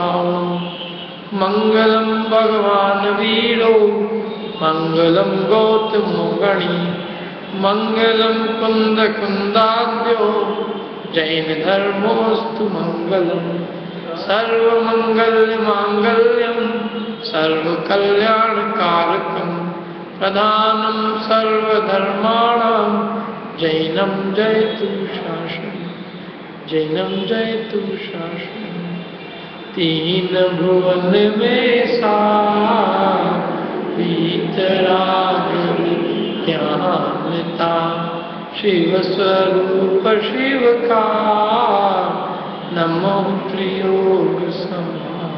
भावम् मंगलम भगवान वीरो मंगलम गौतमो गणी मंगलम कुंद कुंदाद्यो जैन धर्मोस्तु मंगलम सर्वमंगल मांगल्यम सर्वकल्याणकारकम प्रधानम सर्वधर्माणां जैनम जयतु शासनम जैनम जयतु शासनम। तीन भुवन में सा वीतराग ज्ञानता शिव स्वरूप शिव का नमो त्रियोग समा।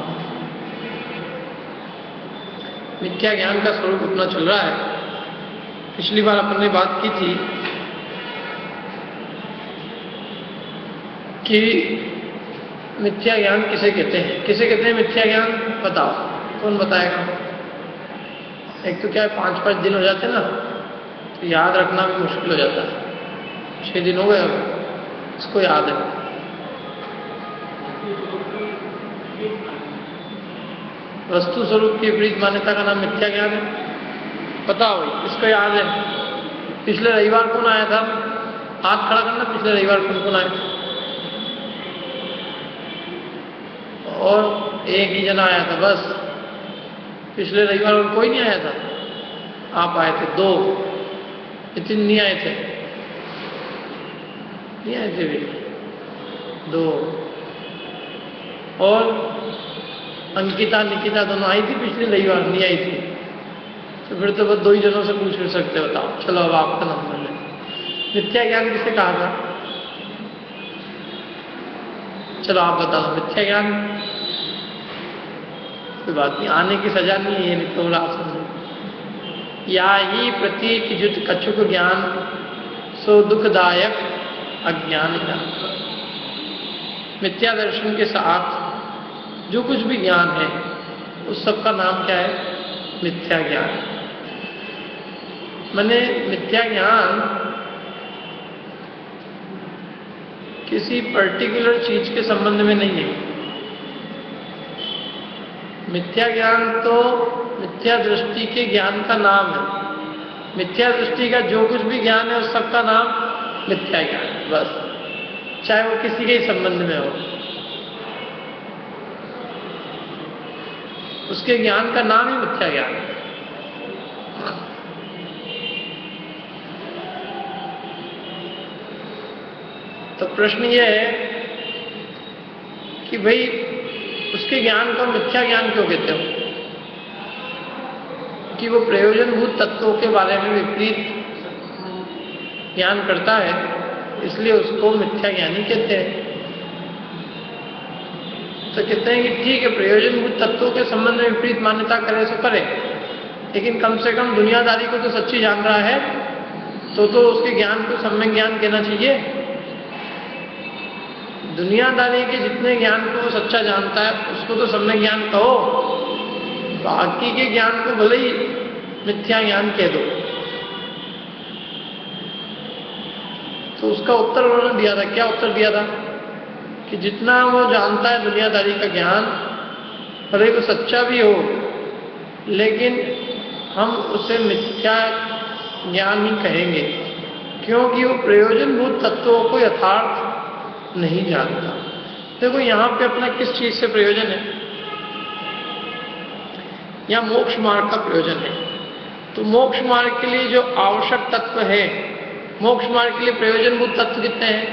मिथ्या ज्ञान का स्वरूप अपना चल रहा है। पिछली बार अपन ने बात की थी कि मिथ्या ज्ञान किसे कहते हैं, किसे कहते हैं मिथ्या ज्ञान? बताओ, कौन बताएगा? एक तो क्या है, 5-5 दिन हो जाते हैं ना, तो याद रखना भी मुश्किल हो जाता है। 6 दिन हो गए अब, इसको याद है। वस्तु स्वरूप की विपरीत मान्यता का नाम मिथ्या ज्ञान है। बताओ भाई, इसको याद है? पिछले रविवार कौन आया था? हाथ खड़ा करना, पिछले रविवार कौन कौन आया? और एक ही जना आया था बस। पिछले रविवार और कोई नहीं आया था? आप आए थे 2, नितिन नहीं आए थे? नहीं आए थे भी 2। और अंकिता निकिता दोनों आई थी पिछले रविवार? नहीं आई थी। तो फिर तो बस 2 ही जनों से पूछ सकते हो। बताओ, चलो अब आपका नंबर ले। मिथ्या ज्ञान किसे कहा था? चलो आप बताओ, मिथ्या ज्ञान? कोई बात नहीं, आने की सजा नहीं है, नहीं तो आप समझो। या ही प्रतीक युत कछुक ज्ञान सो दुखदायक अज्ञान। मिथ्या दर्शन के साथ जो कुछ भी ज्ञान है उस सब का नाम क्या है? मिथ्या ज्ञान। माने मिथ्या ज्ञान किसी पर्टिकुलर चीज के संबंध में नहीं है। मिथ्या ज्ञान तो मिथ्या दृष्टि के ज्ञान का नाम है। मिथ्या दृष्टि का जो कुछ भी ज्ञान है उस सब का नाम मिथ्या ज्ञान है, बस। चाहे वो किसी के ही संबंध में हो, उसके ज्ञान का नाम ही मिथ्या ज्ञान है। तो प्रश्न ये है कि भाई उसके ज्ञान को मिथ्या ज्ञान क्यों कहते हो? कि वो प्रयोजनभूत तत्वों के बारे में विपरीत ज्ञान करता है, इसलिए उसको मिथ्या ज्ञानी कहते हैं। तो कहते हैं कि ठीक है, प्रयोजनभूत तत्वों के संबंध में विपरीत मान्यता करे सो करे, लेकिन कम से कम दुनियादारी को तो सच्ची जान रहा है, तो उसके ज्ञान को सम्यक ज्ञान कहना चाहिए। दुनियादारी के जितने ज्ञान को वो सच्चा जानता है उसको तो सम्यक ज्ञान कहो, बाकी के ज्ञान को भले ही मिथ्या ज्ञान कह दो। तो उसका उत्तर उन्होंने दिया था। क्या उत्तर दिया था? कि जितना वो जानता है दुनियादारी का ज्ञान, भले वो सच्चा भी हो, लेकिन हम उसे मिथ्या ज्ञान ही कहेंगे, क्योंकि वो प्रयोजनभूत तत्वों को यथार्थ नहीं जानता। देखो यहाँ पे अपना किस चीज से प्रयोजन है? या मोक्ष मार्ग का प्रयोजन है। तो मोक्ष मार्ग के लिए जो आवश्यक तत्व है, मोक्ष मार्ग के लिए प्रयोजनभूत तत्व कितने हैं?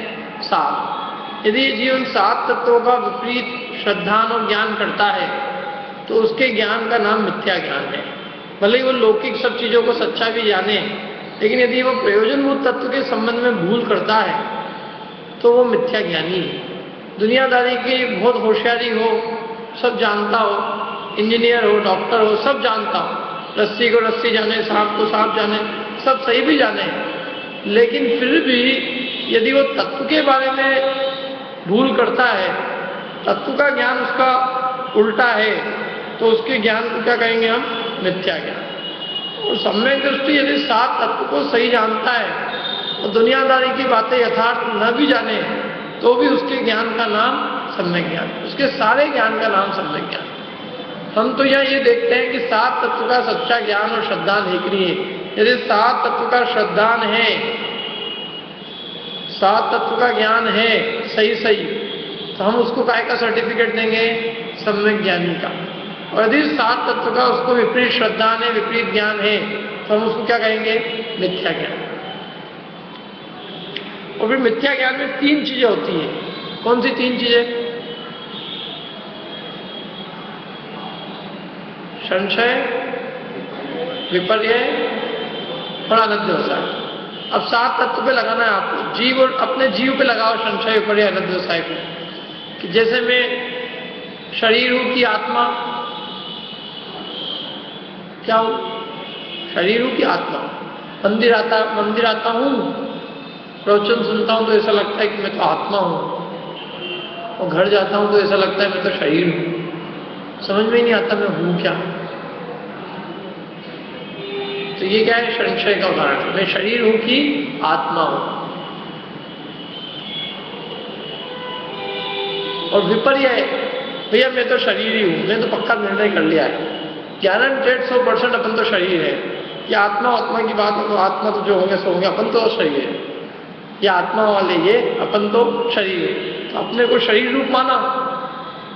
7। यदि ये जीवन 7 तत्वों का विपरीत श्रद्धान और ज्ञान करता है तो उसके ज्ञान का नाम मिथ्या ज्ञान है। भले ही वो लौकिक सब चीजों को सच्चा भी जाने, लेकिन यदि वो प्रयोजनभूत तत्व के संबंध में भूल करता है तो वो मिथ्या ज्ञानी है। दुनियादारी की बहुत होशियारी हो, सब जानता हो, इंजीनियर हो, डॉक्टर हो, सब जानता हो, रस्सी को रस्सी जाने, सांप को सांप जाने, सब सही भी जाने, लेकिन फिर भी यदि वो तत्व के बारे में भूल करता है, तत्व का ज्ञान उसका उल्टा है, तो उसके ज्ञान को क्या कहेंगे हम? मिथ्या ज्ञान। और सम्यक दृष्टि यदि 7 तत्व को सही जानता है और दुनियादारी की बातें यथार्थ न भी जाने, तो भी उसके ज्ञान का नाम सम्यक ज्ञान, उसके सारे ज्ञान का नाम सम्यक ज्ञान। हम तो यहाँ ये देखते हैं कि 7 तत्व का सच्चा ज्ञान और श्रद्धान एक नहीं है। यदि 7 तत्व का श्रद्धान है, 7 तत्व का ज्ञान है सही सही, तो हम उसको काय का सर्टिफिकेट देंगे? सम्यक ज्ञानी का। और यदि 7 तत्व का उसको विपरीत श्रद्धान है, विपरीत ज्ञान है, तो हम उसको क्या कहेंगे? मिथ्या ज्ञान। और फिर मिथ्या ज्ञान में 3 चीजें होती हैं। कौन सी 3 चीजें? संशय, विपर्य और अनध्यवसाय। अब 7 तत्व पे लगाना है आपको, जीव और अपने जीव पे लगाओ संशय, विपर्य, अनध्यवसाय को। कि जैसे मैं शरीर हूं कि आत्मा, क्या हूं? शरीर हूं कि आत्मा। मंदिर आता हूं, प्रवचन सुनता हूं तो ऐसा लगता है कि मैं तो आत्मा हूं, और घर जाता हूं तो ऐसा लगता है मैं तो शरीर हूं। समझ में ही नहीं आता मैं हूं क्या। तो ये क्या है? संशय का उदाहरण। मैं शरीर हूं कि आत्मा हूं। और विपर्य है, भैया मैं तो शरीर ही हूं, मैं तो पक्का निर्णय कर लिया है, गारंटेड 100% अपन तो शरीर है। ये आत्मा की बात हो, आत्मा तो जो होंगे सो होंगे, अपन तो शरीर है। ये आत्मा वाले ये, अपन तो शरीर है, तो अपने को शरीर रूप माना,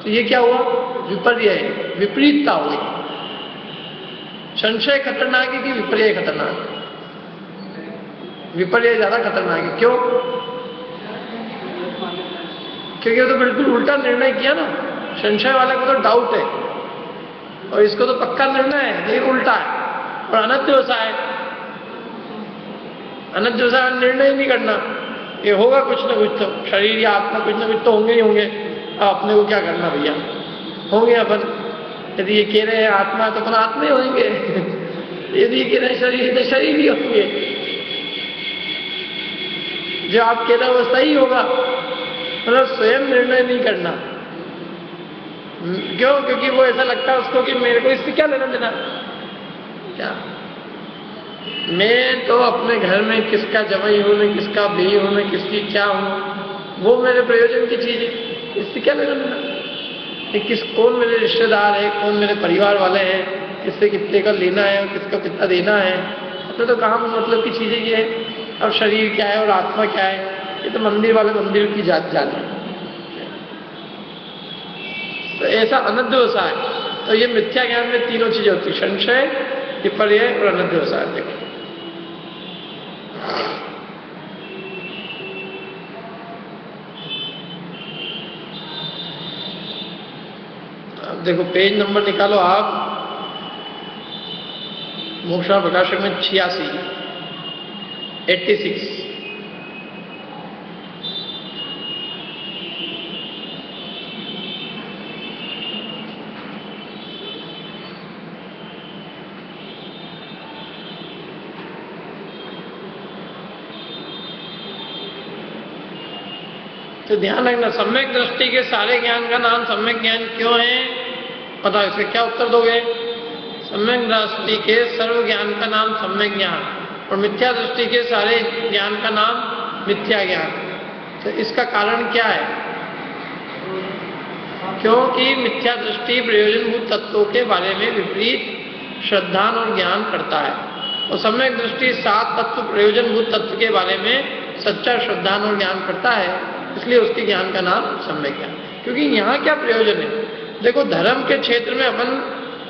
तो ये क्या हुआ? विपर्य है, विपरीतता हो गई। संशय खतरनाक है कि विपर्य खतरनाक है? विपर्य ज्यादा खतरनाक है। क्यों? क्योंकि वो तो बिल्कुल उल्टा निर्णय किया ना। संशय वाले को तो डाउट है, और इसको तो पक्का निर्णय है, लेकिन उल्टा है। और अनध्यवसाय, अनध्यवसाय निर्णय नहीं करना, ये होगा कुछ ना कुछ, तो शरीर या आत्मा कुछ ना कुछ तो होंगे ही होंगे। अब अपने को क्या करना भैया, होंगे अपन। यदि ये कह रहे हैं आत्मा, तो अपन आत्मा ही होंगे। यदि ये कह रहे हैं शरीर, तो शरीर ही होंगे। जो आप कह रहे हो वो सही होगा, मतलब स्वयं निर्णय नहीं करना। क्यों? क्योंकि वो ऐसा लगता है उसको कि मेरे को इससे क्या लेना देना। क्या मैं तो अपने घर में किसका जमाई हूं, मैं किसका बेई हूं, मैं किसकी क्या हूं, वो मेरे प्रयोजन की चीज है, इससे क्या लेना देना। कौन मेरे रिश्तेदार है, कौन मेरे परिवार वाले हैं, किससे कितने का लेना है और किसका कितना देना है, अपने तो काम मतलब की चीजें ये है। अब शरीर क्या है और आत्मा क्या है, ये तो मंदिर वाले मंदिर की जात जाने। तो ऐसा अनध्यवसाय, तो ये मिथ्या ज्ञान में 3 चीजें होती है, संशय, विपर्य और अनध्यवसाय। देखो अब देखो पेज नंबर निकालो आप, मोक्षण प्रकाशक में 86। तो ध्यान रखना, सम्यक दृष्टि के सारे ज्ञान का नाम सम्यक ज्ञान क्यों है? पता है इसका क्या उत्तर दोगे? सम्यक दृष्टि के सर्व ज्ञान का नाम सम्यक ज्ञान, और मिथ्या दृष्टि के सारे ज्ञान का नाम मिथ्या ज्ञान। तो इसका कारण क्या है? क्योंकि मिथ्या दृष्टि प्रयोजनभूत तत्वों के बारे में विपरीत श्रद्धान और ज्ञान करता है, और सम्यक दृष्टि 7 तत्व प्रयोजनभूत तत्व के बारे में सच्चा श्रद्धान और ज्ञान करता है, इसलिए उसके ज्ञान का नाम सम्यक ज्ञान। क्योंकि यहाँ क्या प्रयोजन है? देखो धर्म के क्षेत्र में अपन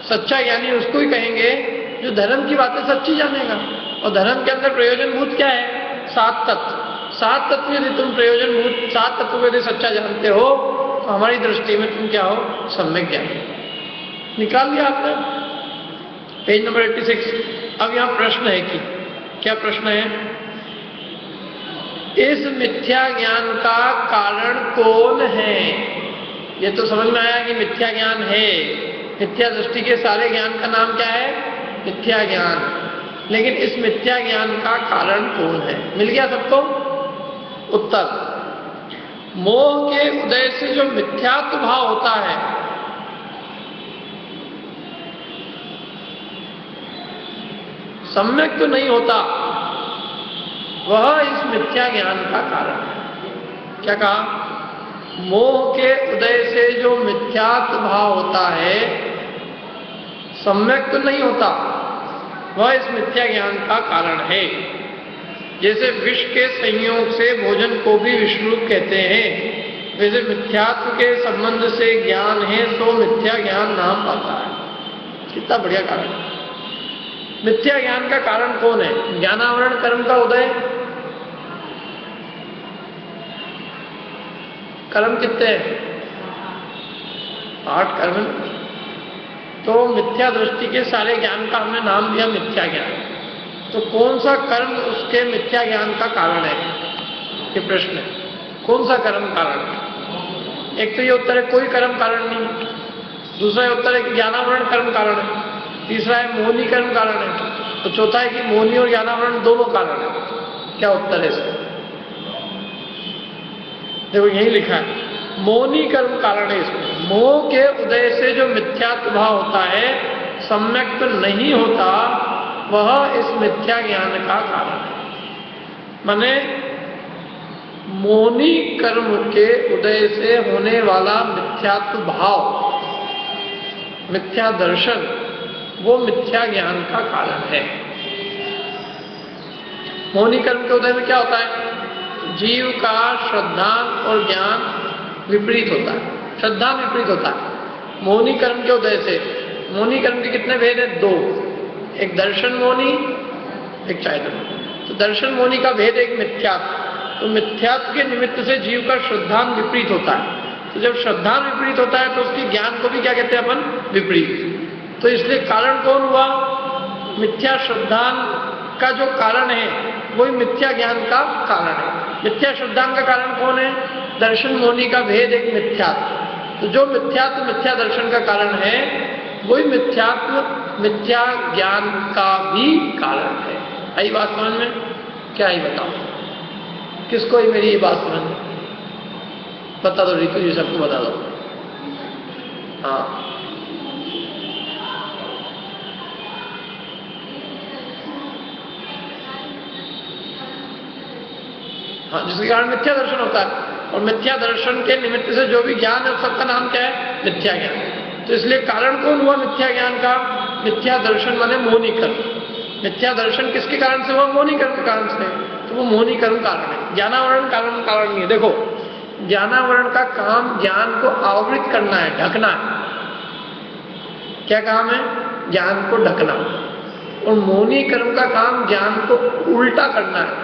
सच्चा ज्ञानी उसको ही कहेंगे जो धर्म की बातें सच्ची जानेगा, और धर्म के अंदर प्रयोजनभूत क्या है? 7 तत्व। 7 तत्व यदि तुम प्रयोजनभूत 7 तत्व को यदि सच्चा जानते हो, तो हमारी दृष्टि में तुम क्या हो? सम्यक ज्ञानी। निकाल लिया आपने पेज नंबर 86। अब यहाँ प्रश्न है कि क्या प्रश्न है? इस मिथ्या ज्ञान का कारण कौन है? ये तो समझ में आया कि मिथ्या ज्ञान है, मिथ्या दृष्टि के सारे ज्ञान का नाम क्या है? मिथ्या ज्ञान। लेकिन इस मिथ्या ज्ञान का कारण कौन है? मिल गया सबको उत्तर। मोह के उदय से जो मिथ्यात्व भाव होता है, सम्यक तो नहीं होता, वह इस मिथ्या ज्ञान का कारण है। क्या कहा? मोह के उदय से जो मिथ्यात्व भाव होता है सम्यक तो नहीं होता, वह इस मिथ्या ज्ञान का कारण है। जैसे विष के संयोग से भोजन को भी विषरूप कहते हैं, वैसे मिथ्यात्व के संबंध से ज्ञान है सो मिथ्या ज्ञान नाम पाता है। कितना बढ़िया कारण है। मिथ्या ज्ञान का कारण कौन है? ज्ञानावरण कर्म का उदय। कर्म कितने हैं? 8 कर्म। तो मिथ्या दृष्टि के सारे ज्ञान का हमने नाम दिया मिथ्या ज्ञान। तो कौन सा कर्म उसके मिथ्या ज्ञान का कारण है, ये प्रश्न है। कौन सा कर्म कारण है? एक तो ये उत्तर है कोई कर्म कारण नहीं, दूसरा उत्तर है कि ज्ञानावरण कर्म कारण है, तीसरा है मोहनी कर्म कारण है, तो चौथा है कि मोहनी और ज्ञानावरण दोनों कारण है। क्या उत्तर है इसका? देखो यही लिखा है, मोहनी कर्म कारण है। इसमें मोह के उदय से जो मिथ्यात्व भाव होता है सम्यक तो नहीं होता, वह इस मिथ्या ज्ञान का कारण है। माने मोहनी कर्म के उदय से होने वाला मिथ्यात्व भाव, मिथ्या दर्शन, वो मिथ्या ज्ञान का कारण है। मोहनी कर्म के उदय में क्या होता है? जीव का श्रद्धान और ज्ञान विपरीत होता है, श्रद्धान विपरीत होता है मोहनी कर्म के उदय से। मोहनी कर्म के कितने भेद हैं? 2, एक दर्शन मोहनी, एक चाइतन्य। तो दर्शन मोहनी का भेद एक मिथ्यात्व। तो मिथ्यात्व के निमित्त से जीव का श्रद्धान विपरीत होता है। तो जब श्रद्धान विपरीत होता है तो उसकी ज्ञान को भी क्या कहते हैं अपन? विपरीत। तो इसलिए कारण कौन हुआ? मिथ्या श्रद्धान का जो कारण है वही मिथ्या ज्ञान का कारण है। मिथ्या श्रद्धान का कारण कौन है? दर्शन मोहनी का भेद एक मिथ्यात्व। तो जो मिथ्यात्व मिथ्या दर्शन का कारण है वही मिथ्यात्व मिथ्या ज्ञान का भी कारण है। आई बात समझ में? क्या ही बताओ, किसको ही मेरी ये बात समझ में? बता दो रितु जी, सबको बता दो। हाँ, हाँ, जिसके कारण मिथ्या दर्शन होता है। और मिथ्या दर्शन के निमित्त से जो भी ज्ञान है उस सबका नाम क्या है? मिथ्या ज्ञान। तो इसलिए कारण कौन हुआ मिथ्या ज्ञान का? मिथ्या दर्शन माने मोहनी कर्म। मिथ्या दर्शन किसके कारण से हुआ? मोहनी कर्म के कारण से। तो वो मोहनी कर्म कारण है, ज्ञानावरण कारण नहीं है। देखो, ज्ञानावरण का काम ज्ञान को आवृत करना है, ढकना है। क्या काम है? ज्ञान को ढकना। और मोहनी कर्म का काम ज्ञान को उल्टा करना है।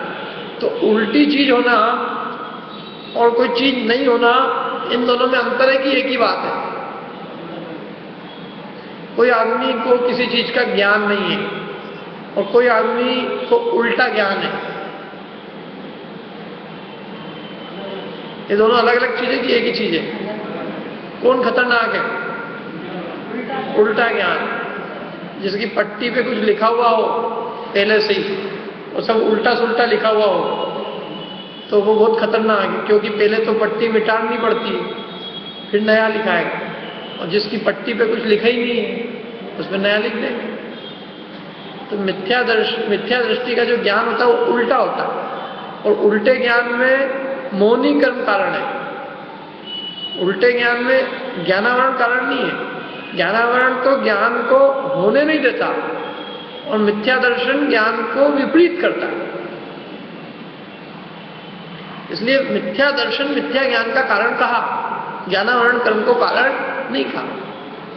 तो उल्टी चीज होना और कोई चीज नहीं होना, इन दोनों में अंतर है कि एक ही बात है। कोई आदमी को किसी चीज का ज्ञान नहीं है और कोई आदमी को उल्टा ज्ञान है, ये दोनों अलग अलग चीजें कि एक ही चीज है? कौन खतरनाक है? उल्टा ज्ञान। जिसकी पट्टी पे कुछ लिखा हुआ हो पहले से ही और सब उल्टा सुल्टा लिखा हुआ हो, तो वो बहुत खतरनाक है, क्योंकि पहले तो पट्टी मिटानी पड़ती है, फिर नया लिखाएगा। और जिसकी पट्टी पे कुछ लिखा ही नहीं है उसमें नया लिख देंगे। तो मिथ्या दृष्टि का जो ज्ञान होता है वो उल्टा होता है। और उल्टे ज्ञान में मोहनी कर्म कारण है। उल्टे ज्ञान में ज्ञानावरण कारण नहीं है। ज्ञानावरण तो ज्ञान को होने नहीं देता और मिथ्या दर्शन ज्ञान को विपरीत करता है। इसलिए मिथ्या दर्शन मिथ्या ज्ञान का कारण कहा, ज्ञानावरण कर्म को कारण नहीं कहा।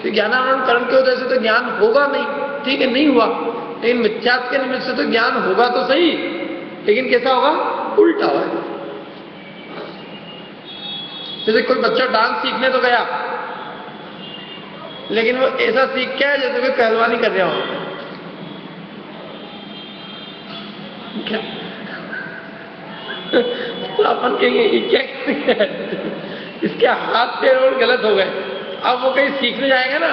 कि ज्ञानावरण कर्म की वजह से तो ज्ञान होगा नहीं, ठीक है, नहीं हुआ, लेकिन मिथ्यात्व के निमित्त से तो ज्ञान होगा तो सही, लेकिन कैसा होगा? उल्टा होगा। जैसे कोई बच्चा डांस सीखने तो गया, लेकिन वो ऐसा सीख क्या है जैसे कोई पहलवानी कर रहा हो। क्या तो अपन कहेंगे ये क्या है? इसके हाथ पैर और गलत हो गए। अब वो कहीं सीखने जाएगा ना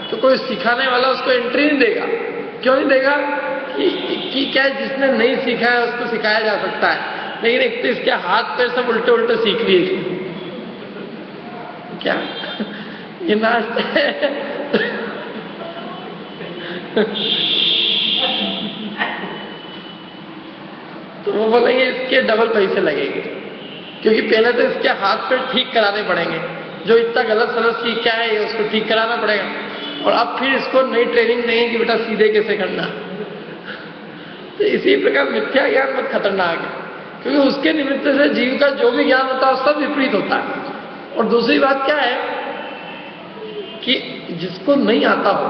तो कोई सिखाने वाला उसको एंट्री नहीं देगा। क्यों नहीं देगा? कि क्या जिसने नहीं सीखा है उसको सिखाया जा सकता है, लेकिन एक तो इसके हाथ पैर सब उल्टे उल्टे सीख लिए। क्या ये नाचते है? तो वो बोलेंगे इसके डबल पैसे लगेंगे। क्योंकि पहले तो इसके हाथ पैर ठीक कराने पड़ेंगे, जो इतना गलत सलत सीख क्या है ये उसको ठीक कराना पड़ेगा, और अब फिर इसको नई ट्रेनिंग देंगे कि बेटा सीधे कैसे करना। तो इसी प्रकार मिथ्या ज्ञान बहुत खतरनाक है, क्योंकि उसके निमित्त से जीव का जो भी ज्ञान होता है सब विपरीत होता है। और दूसरी बात क्या है कि जिसको नहीं आता हो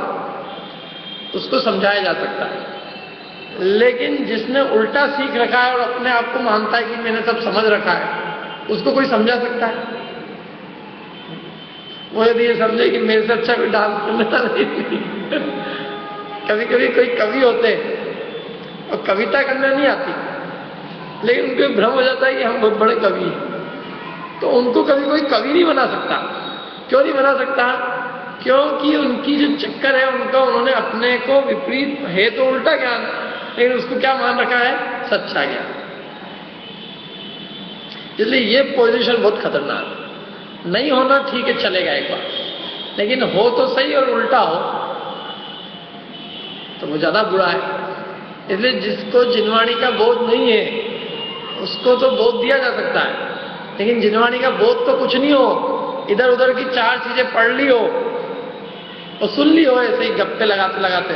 उसको समझाया जा सकता है, लेकिन जिसने उल्टा सीख रखा है और अपने आप को मानता है कि मैंने सब समझ रखा है, उसको कोई समझा सकता है? वो यदि ये समझे कि मेरे से अच्छा कोई डांस करने वाला नहीं। कभी कभी कोई कवि होते हैं और कविता करना नहीं आती, लेकिन उनको भ्रम हो जाता है कि हम बहुत बड़े कवि हैं, तो उनको कभी कोई कवि नहीं बना सकता। क्यों नहीं बना सकता? क्योंकि उनकी जो चक्कर है उनका, उन्होंने अपने को विपरीत है तो उल्टा ज्ञान, लेकिन उसको क्या मान रखा है? सच्चा ज्ञान। इसलिए ये पोजीशन बहुत खतरनाक है। नहीं होना ठीक है, चलेगा एक बार, लेकिन हो तो सही और उल्टा हो तो वो ज्यादा बुरा है। इसलिए जिसको जिनवाणी का बोध नहीं है उसको तो बोध दिया जा सकता है, लेकिन जिनवाणी का बोध तो कुछ नहीं हो, इधर उधर की चार चीजें पढ़ ली हो और सुन ली हो ऐसे ही गप्पे लगाते लगाते,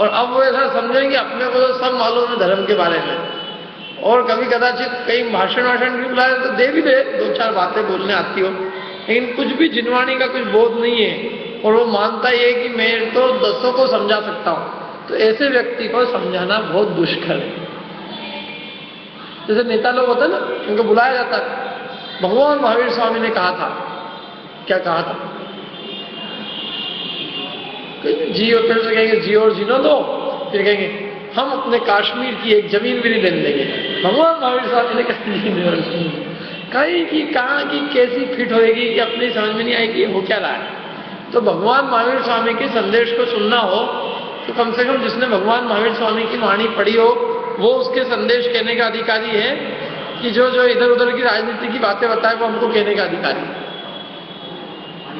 और अब वो ऐसा समझेंगे अपने को तो सब मालूम है धर्म के बारे में, और कभी कदाचित कहीं भाषण भी बुलाए तो दे भी दे, दो चार बातें बोलने आती हो, लेकिन कुछ भी जिनवाणी का कुछ बोध नहीं है, और वो मानता ही है कि मैं तो 10 को समझा सकता हूं, तो ऐसे व्यक्ति को समझाना बहुत दुष्कर है। जैसे नेता लोग होते हैं ना, उनको बुलाया जाता है। भगवान महावीर स्वामी ने कहा था, क्या कहा था? जियो, फिर से कहेंगे जियो और जीनो दो, फिर कहेंगे हम अपने कश्मीर की एक जमीन भी नहीं लेने देंगे। भगवान महावीर स्वामी ने कहीं की कहाँ की कैसी फिट होएगी कि अपनी समझ में नहीं आएगी हो क्या रहा है। तो भगवान महावीर स्वामी के संदेश को सुनना हो तो कम से कम जिसने भगवान महावीर स्वामी की वाणी पढ़ी हो वो उसके संदेश कहने का अधिकारी है, कि जो जो इधर उधर की राजनीति की बातें बताए वो हमको कहने का अधिकारी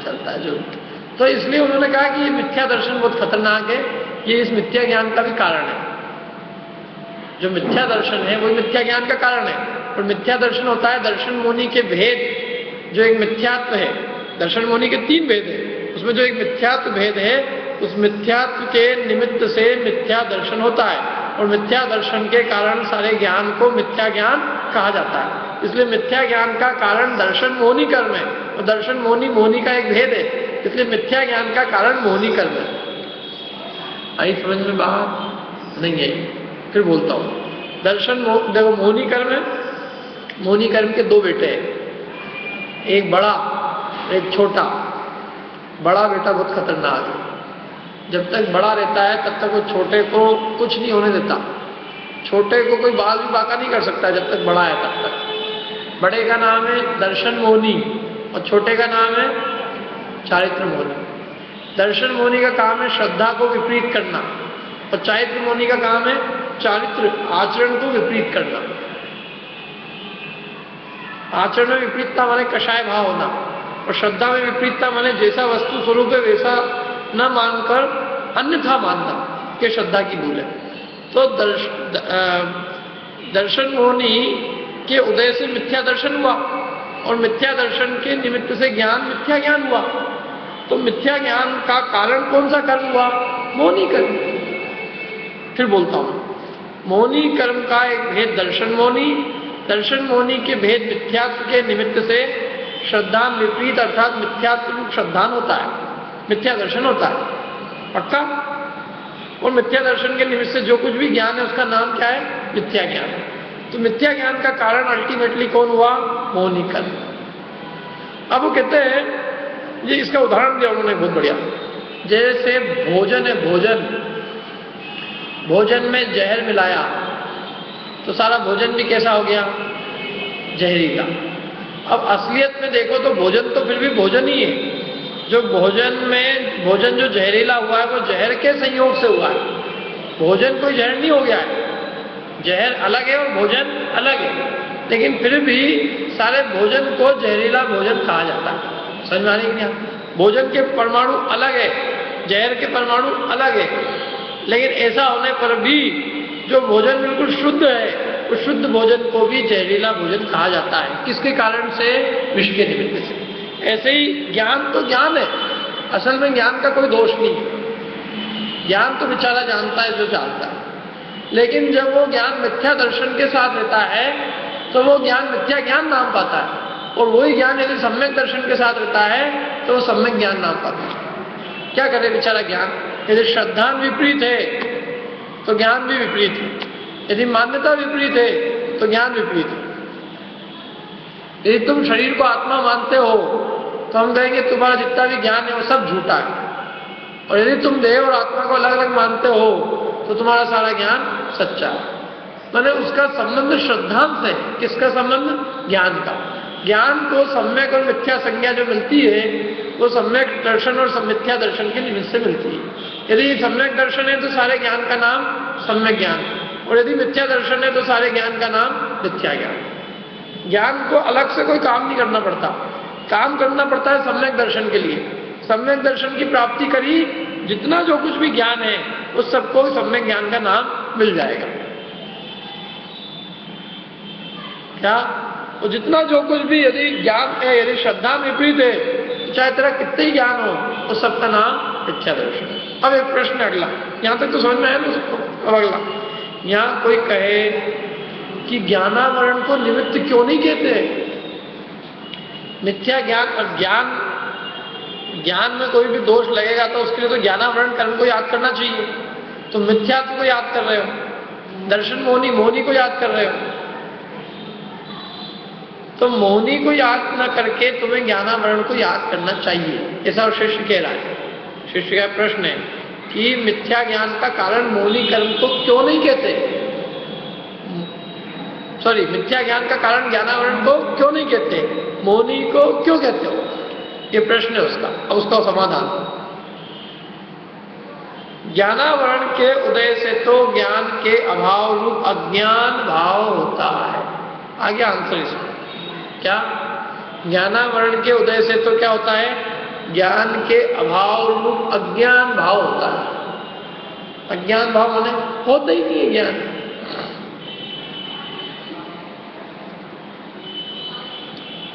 चलता है जो। तो इसलिए उन्होंने कहा कि ये मिथ्या दर्शन बहुत खतरनाक है, ये इस मिथ्या ज्ञान का भी कारण है। जो मिथ्या दर्शन है वो मिथ्या ज्ञान का कारण है। और मिथ्या दर्शन होता है दर्शन मोनि के भेद, जो एक मिथ्यात्व है। दर्शन मोनि के 3 भेद है, उसमें जो एक मिथ्यात्व भेद है उस मिथ्यात्व के निमित्त से मिथ्या दर्शन होता है, और मिथ्या दर्शन के कारण सारे ज्ञान को मिथ्या ज्ञान कहा जाता है। इसलिए मिथ्या ज्ञान का कारण दर्शन मोनि कर्म है, और दर्शन मोनि का एक भेद है, इसलिए मिथ्या ज्ञान का कारण मोनि कर्म है। आई समझ में बात नहीं आई? फिर बोलता हूं। दर्शन देखो मोनि कर्म है, मोनि कर्म के 2 बेटे हैं, एक बड़ा एक छोटा। बड़ा बेटा बहुत खतरनाक है, जब तक बड़ा रहता है तब तक वो छोटे को कुछ नहीं होने देता। छोटे को कोई बाल भी बाका नहीं कर सकता जब तक बड़ा है तब तक। बड़े का नाम है दर्शन मोनि और छोटे का नाम है चारित्र मोनि। दर्शन मोनि का काम है श्रद्धा को विपरीत करना, और चारित्र मोनि का काम है चारित्र आचरण को विपरीत करना। आचरण में विपरीतता माने कषाय भाव होना, और श्रद्धा में विपरीतता माने जैसा वस्तु स्वरूप है वैसा न मानकर अन्यथा मानना, कि श्रद्धा की भूल है। तो दर्शन मोनि के उदय से मिथ्या दर्शन हुआ, और मिथ्या दर्शन के निमित्त से ज्ञान मिथ्या ज्ञान हुआ। तो मिथ्या ज्ञान का कारण कौन सा कर्म हुआ? मोनि कर्म। फिर बोलता हूं, मोनि कर्म का एक भेद दर्शन मोनि, दर्शन मोनि के भेद मिथ्यात्व के निमित्त से श्रद्धान विपरीत अर्थात मिथ्यात्व रूप श्रद्धान होता है, मिथ्या दर्शन होता है पक्का। और मिथ्या दर्शन के निमित्त से जो कुछ भी ज्ञान है उसका नाम क्या है? मिथ्या ज्ञान। तो मिथ्या ज्ञान का कारण अल्टीमेटली कौन हुआ? मोनि कर्म। अब वो कहते हैं, ये इसका उदाहरण दिया उन्होंने बहुत बढ़िया। जैसे भोजन है, भोजन में जहर मिलाया तो सारा भोजन भी कैसा हो गया? जहरीला। अब असलियत में देखो तो भोजन तो फिर भी भोजन ही है। जो भोजन जो जहरीला हुआ है वो जहर के संयोग से हुआ है, भोजन कोई जहर नहीं हो गया है। जहर अलग है और भोजन अलग है, लेकिन फिर भी सारे भोजन को जहरीला भोजन कहा जाता है। समझ में आ रही है? भोजन के परमाणु अलग है, जहर के परमाणु अलग है, लेकिन ऐसा होने पर भी जो भोजन बिल्कुल शुद्ध है उस शुद्ध भोजन को भी जहरीला भोजन कहा जाता है। किसके कारण से? विष के निमित्त से। ऐसे ही ज्ञान तो ज्ञान है, असल में ज्ञान का कोई दोष नहीं है। ज्ञान तो बेचारा जानता है जो जानता है, लेकिन जब वो ज्ञान मिथ्या दर्शन के साथ रहता है तो वो ज्ञान मिथ्या ज्ञान नाम पाता है, और वही ज्ञान यदि सम्यक दर्शन के साथ रहता है तो वो सम्यक ज्ञान नाम पाता है। क्या करे बेचारा ज्ञान? यदि श्रद्धा विपरीत है तो ज्ञान भी विपरीत है, यदि मान्यता विपरीत है तो ज्ञान विपरीत है। यदि तुम शरीर को आत्मा मानते हो तो हम कहेंगे तुम्हारा जितना भी ज्ञान है वो सब झूठा है, और यदि तुम देह और आत्मा को अलग अलग मानते हो तो तुम्हारा सारा ज्ञान सच्चा है। मैंने उसका संबंध श्रद्धांत है। किसका संबंध? ज्ञान का। ज्ञान को सम्यक और मिथ्या संज्ञा जो मिलती है वो सम्यक दर्शन और मिथ्या दर्शन के निमित्त से मिलती है। यदि सम्यक दर्शन है तो सारे ज्ञान का नाम सम्यक ज्ञान, और यदि मिथ्या दर्शन है तो सारे ज्ञान का नाम मिथ्या ज्ञान। ज्ञान को अलग से कोई काम नहीं करना पड़ता, काम करना पड़ता है सम्यक दर्शन के लिए। सम्यक दर्शन की प्राप्ति करी, जितना जो कुछ भी ज्ञान है उस सबको सम्यक ज्ञान का नाम मिल जाएगा। क्या? वो जितना जो कुछ भी यदि ज्ञान है, यदि श्रद्धा विपरीत है, तो चाहे तेरा कितने ही ज्ञान हो, उस सबका नाम मिथ्या दर्शन। अब एक प्रश्न अगला, यहां तक तो समझ में आया ना उसको? अब अगला, यहां कोई कहे कि ज्ञानावरण को निमित्त क्यों नहीं कहते? मिथ्या ज्ञान और ज्ञान में कोई भी दोष लगेगा तो उसके लिए तो ज्ञानावरण कर्म को याद करना चाहिए। तो मिथ्यात्व को याद कर रहे हो, दर्शन मोहिनी को याद कर रहे हो, तो मोहिनी को याद न करके तुम्हें ज्ञानावरण को याद करना चाहिए, ऐसा शिष्य कह रहा है। शिष्य का प्रश्न है कि मिथ्या ज्ञान का कारण मोहिनी कर्म को क्यों नहीं कहते? सॉरी, मिथ्या ज्ञान का कारण ज्ञानावरण को क्यों नहीं कहते, मोहिनी को क्यों कहते हो? ये प्रश्न है उसका। अब उसका समाधान, ज्ञानावरण के उदय से तो ज्ञान के अभाव रूप अज्ञान भाव होता है। आगे आंसर इसमें क्या? ज्ञानावरण के उदय से तो क्या होता है? ज्ञान के अभाव रूप अज्ञान भाव होता है। अज्ञान भाव माने होता ही नहीं है ज्ञान।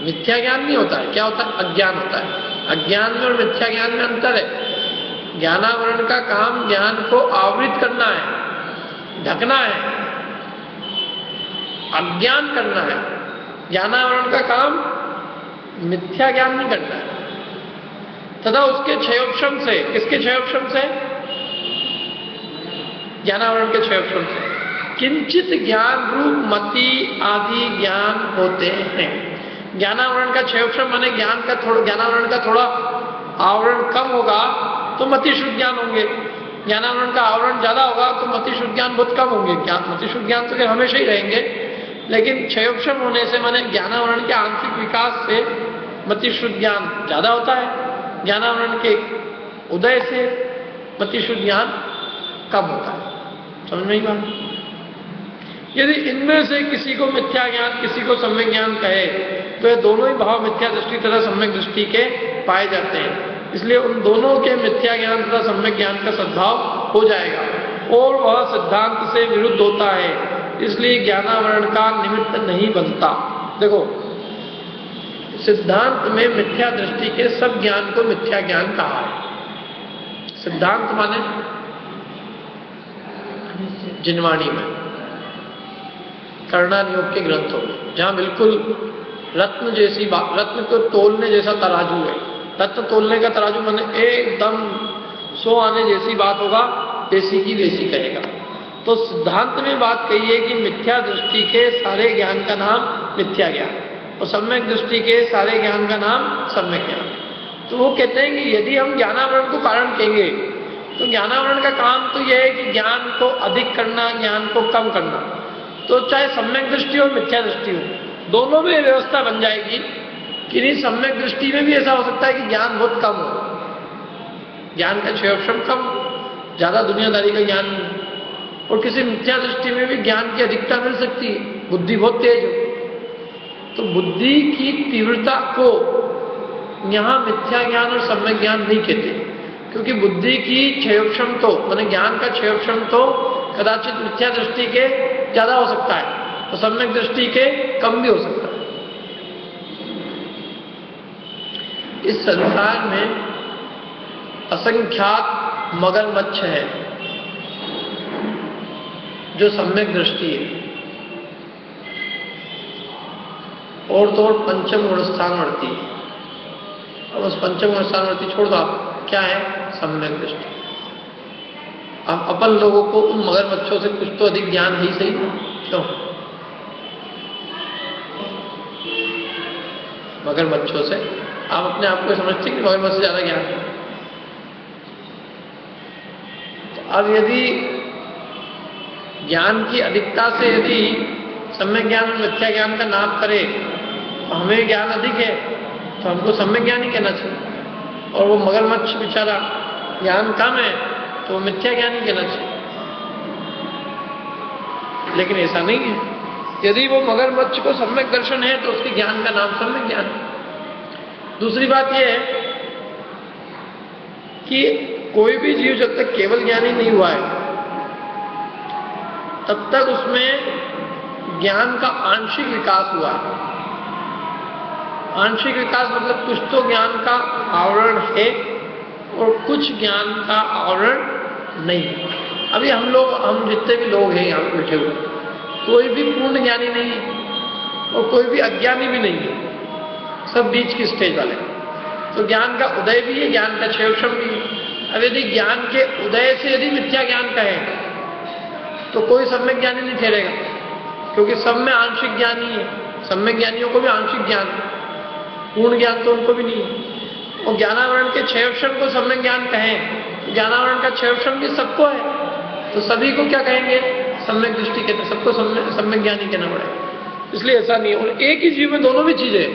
मिथ्या ज्ञान नहीं होता है, क्या होता है? अज्ञान होता है। अज्ञान में और मिथ्या ज्ञान में अंतर है। ज्ञानावरण का काम ज्ञान को आवृत करना है, ढकना है, अज्ञान करना है। ज्ञानावरण का काम मिथ्या ज्ञान नहीं करना है, तथा उसके क्षयोपशम से, किसके क्षयोपशम से? ज्ञानावरण के क्षयोपशम से किंचित ज्ञान रूप मति आदि ज्ञान होते हैं। ज्ञानावरण का क्षयोपशम माने ज्ञानावरण का थोड़ा आवरण कम होगा तो मति शुद्ध ज्ञान होंगे, ज्ञानावरण का आवरण ज्यादा होगा तो मति शुद्ध ज्ञान बहुत कम होंगे। मति शुद्ध ज्ञान तो हमेशा ही रहेंगे, लेकिन क्षयोपशम होने से माने ज्ञानावरण के आंतरिक विकास से मति शुद्ध ज्ञान ज्यादा होता है, ज्ञानावरण के उदय से मति शुद्ध ज्ञान कम होता है। समझ में ही बात? यदि इनमें से किसी को मिथ्या ज्ञान, किसी को सम्यक ज्ञान कहे तो ये दोनों ही भाव मिथ्या दृष्टि तथा सम्यक दृष्टि के पाए जाते हैं। इसलिए उन दोनों के मिथ्या ज्ञान तथा सम्यक ज्ञान का सद्भाव हो जाएगा, और वह सिद्धांत से विरुद्ध होता है, इसलिए ज्ञानावरण का निमित्त नहीं बनता। देखो, सिद्धांत में मिथ्या दृष्टि के सब ज्ञान को मिथ्या ज्ञान कहा है। सिद्धांत माने जिनवाणी में, कर्णानियोग के ग्रंथों में, जहां बिल्कुल रत्न जैसी बात, रत्न को तोलने जैसा तराजू है। रत्न तोलने का तराजू माने एकदम 100 आने जैसी बात होगा, देसी की देसी कहेगा। तो सिद्धांत में बात कही है कि मिथ्या दृष्टि के सारे ज्ञान का नाम मिथ्या ज्ञान, और सम्यक दृष्टि के सारे ज्ञान का नाम सम्यक ज्ञान। तो वो कहते हैं कि यदि हम ज्ञानावरण को कारण कहेंगे तो ज्ञानावरण का काम तो यह है कि ज्ञान को अधिक करना, ज्ञान को कम करना। तो चाहे सम्यक दृष्टि हो मिथ्या दृष्टि हो, दोनों में व्यवस्था बन जाएगी कि नहीं, सम्यक दृष्टि में भी ऐसा हो सकता है कि ज्ञान बहुत कम हो, ज्ञान का क्षयोपशम कम, ज्यादा दुनियादारी का ज्ञान, और किसी मिथ्या दृष्टि में भी ज्ञान की अधिकता मिल सकती है, बुद्धि बहुत तेज हो। तो बुद्धि की तीव्रता को यहां मिथ्या ज्ञान और सम्यक ज्ञान नहीं कहते, क्योंकि बुद्धि की क्षयोपशम तो माने ज्ञान का क्षयोपशम तो कदाचित मिथ्या दृष्टि के ज्यादा हो सकता है, तो सम्यक दृष्टि के कम भी हो सकता है। इस संसार में असंख्यात मगरमच्छ है जो सम्यक दृष्टि है, और तो और पंचम गुण स्थानवर्ती है। अब उस पंचम गुण स्थानवर्ती छोड़ दो, आप क्या है? सम्यक दृष्टि। अब अपन लोगों को उन मगरमच्छों से कुछ तो अधिक ज्ञान ही सही, क्यों? मगरमच्छों से आप अपने आप को समझते हैं कि मगरमच्छ से ज्यादा ज्ञान है। तो अब यदि ज्ञान की अधिकता से यदि सम्यक ज्ञान और मिथ्या ज्ञान का नाम करे तो हमें ज्ञान अधिक है तो हमको सम्यक ज्ञान ही कहना चाहिए, और वो मगरमच्छ बेचारा ज्ञान कम है तो वो मिथ्या ज्ञान ही कहना चाहिए। लेकिन ऐसा नहीं है। यदि वो मगरमच्छ को सम्यक दर्शन है तो उसके ज्ञान का नाम सम्यक ज्ञान है। दूसरी बात यह है कि कोई भी जीव जब तक केवल ज्ञानी नहीं हुआ है तब तक उसमें ज्ञान का आंशिक विकास हुआ है। आंशिक विकास मतलब कुछ तो ज्ञान का आवरण है और कुछ ज्ञान का आवरण नहीं। अभी हम जितने भी लोग हैं यहाँ बैठे हुए, कोई भी पूर्ण ज्ञानी नहीं है और कोई भी अज्ञानी भी नहीं है, सब बीच की स्टेज वाले। तो ज्ञान का उदय भी है, ज्ञान का क्षेत्रम भी है। अब यदि ज्ञान के उदय से यदि मिथ्या ज्ञान कहे तो कोई सम्यक ज्ञानी नहीं ठहरेगा, क्योंकि सब में आंशिक ज्ञान ही है। सम्यक ज्ञानियों को भी आंशिक ज्ञान, पूर्ण ज्ञान तो उनको भी नहीं है। और ज्ञानावरण के क्षेत्रम को सम्यक ज्ञान कहें, ज्ञानावरण का क्षेत्रम भी सबको है, तो सभी को क्या कहेंगे? सम्यक दृष्टि कहते हैं, सबको सम्यक ज्ञानी कहना पड़ेगा। इसलिए ऐसा नहीं है। और एक ही जीव में दोनों भी चीजें हैं,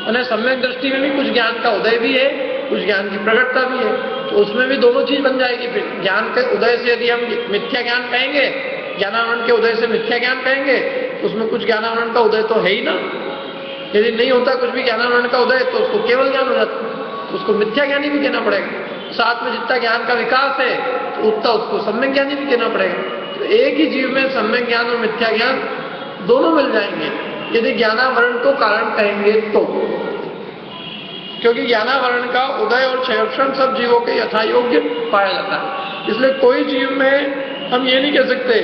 मैंने सम्यक दृष्टि में भी कुछ ज्ञान का उदय भी है, कुछ ज्ञान की प्रकटता भी है, तो उसमें भी दोनों चीज बन जाएगी। फिर ज्ञान के उदय से यदि हम मिथ्या ज्ञान कहेंगे, ज्ञानावरण के उदय से मिथ्या ज्ञान कहेंगे, तो उसमें कुछ ज्ञानावरण का उदय तो है ही ना। यदि नहीं होता कुछ भी ज्ञानावरण का उदय तो उसको केवल ज्ञान हो जाता, तो उसको मिथ्या ज्ञानी भी कहना पड़ेगा। साथ में जितना ज्ञान का विकास है तो उतना उसको सम्यक ज्ञानी भी कहना पड़ेगा। तो एक ही जीव में सम्यक ज्ञान और मिथ्या ज्ञान दोनों मिल जाएंगे यदि ज्ञानावरण को कारण कहेंगे तो, क्योंकि ज्ञानावरण का उदय और क्षेत्रम सब जीवों के यथायोग्य पाया जाता है। इसलिए कोई जीव में हम ये नहीं कह सकते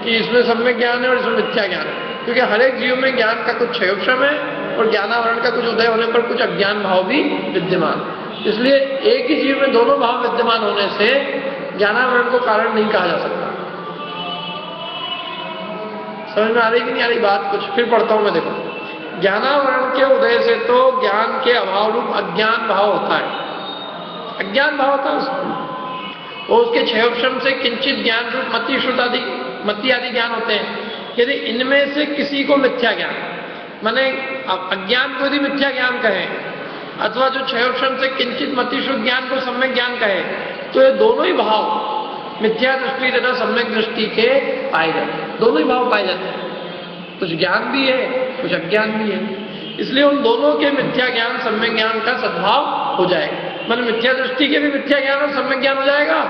कि इसमें सम्यक ज्ञान है और इसमें मिथ्या ज्ञान है, क्योंकि हर एक जीव में ज्ञान का कुछ क्षेत्रम है और ज्ञानावरण का कुछ उदय होने पर कुछ अज्ञान भाव भी विद्यमान। इसलिए एक ही जीव में दोनों भाव विद्यमान होने से ज्ञानावरण को कारण नहीं कहा जा सकता। समझ में आ रही कि नहीं आ रही बात? कुछ फिर पढ़ता हूं मैं, देखो। ज्ञानावरण के उदय से तो ज्ञान के अभाव रूप अज्ञान भाव होता है, अज्ञान भाव होता है उसमें, और उसके क्षेत्रम से किंचित ज्ञान रूप मति आदि ज्ञान होते हैं। यदि इनमें से किसी को मिथ्या ज्ञान, माने अज्ञान को यदि मिथ्या ज्ञान कहे अथवा जो क्षेत्रम से किंचित मतिशुद्ध ज्ञान को सम्यक ज्ञान कहे, तो ये दोनों ही भाव मिथ्या दृष्टि तथा सम्यक दृष्टि के पाए जाते हैं। दोनों ही भाव पाए जाते हैं, कुछ ज्ञान भी है कुछ अज्ञान भी है। इसलिए उन दोनों के मिथ्या ज्ञान सम्यक ज्ञान का सद्भाव हो जाएगा। मतलब मिथ्या दृष्टि के भी मिथ्या ज्ञान और सम्यक ज्ञान हो जाएगा,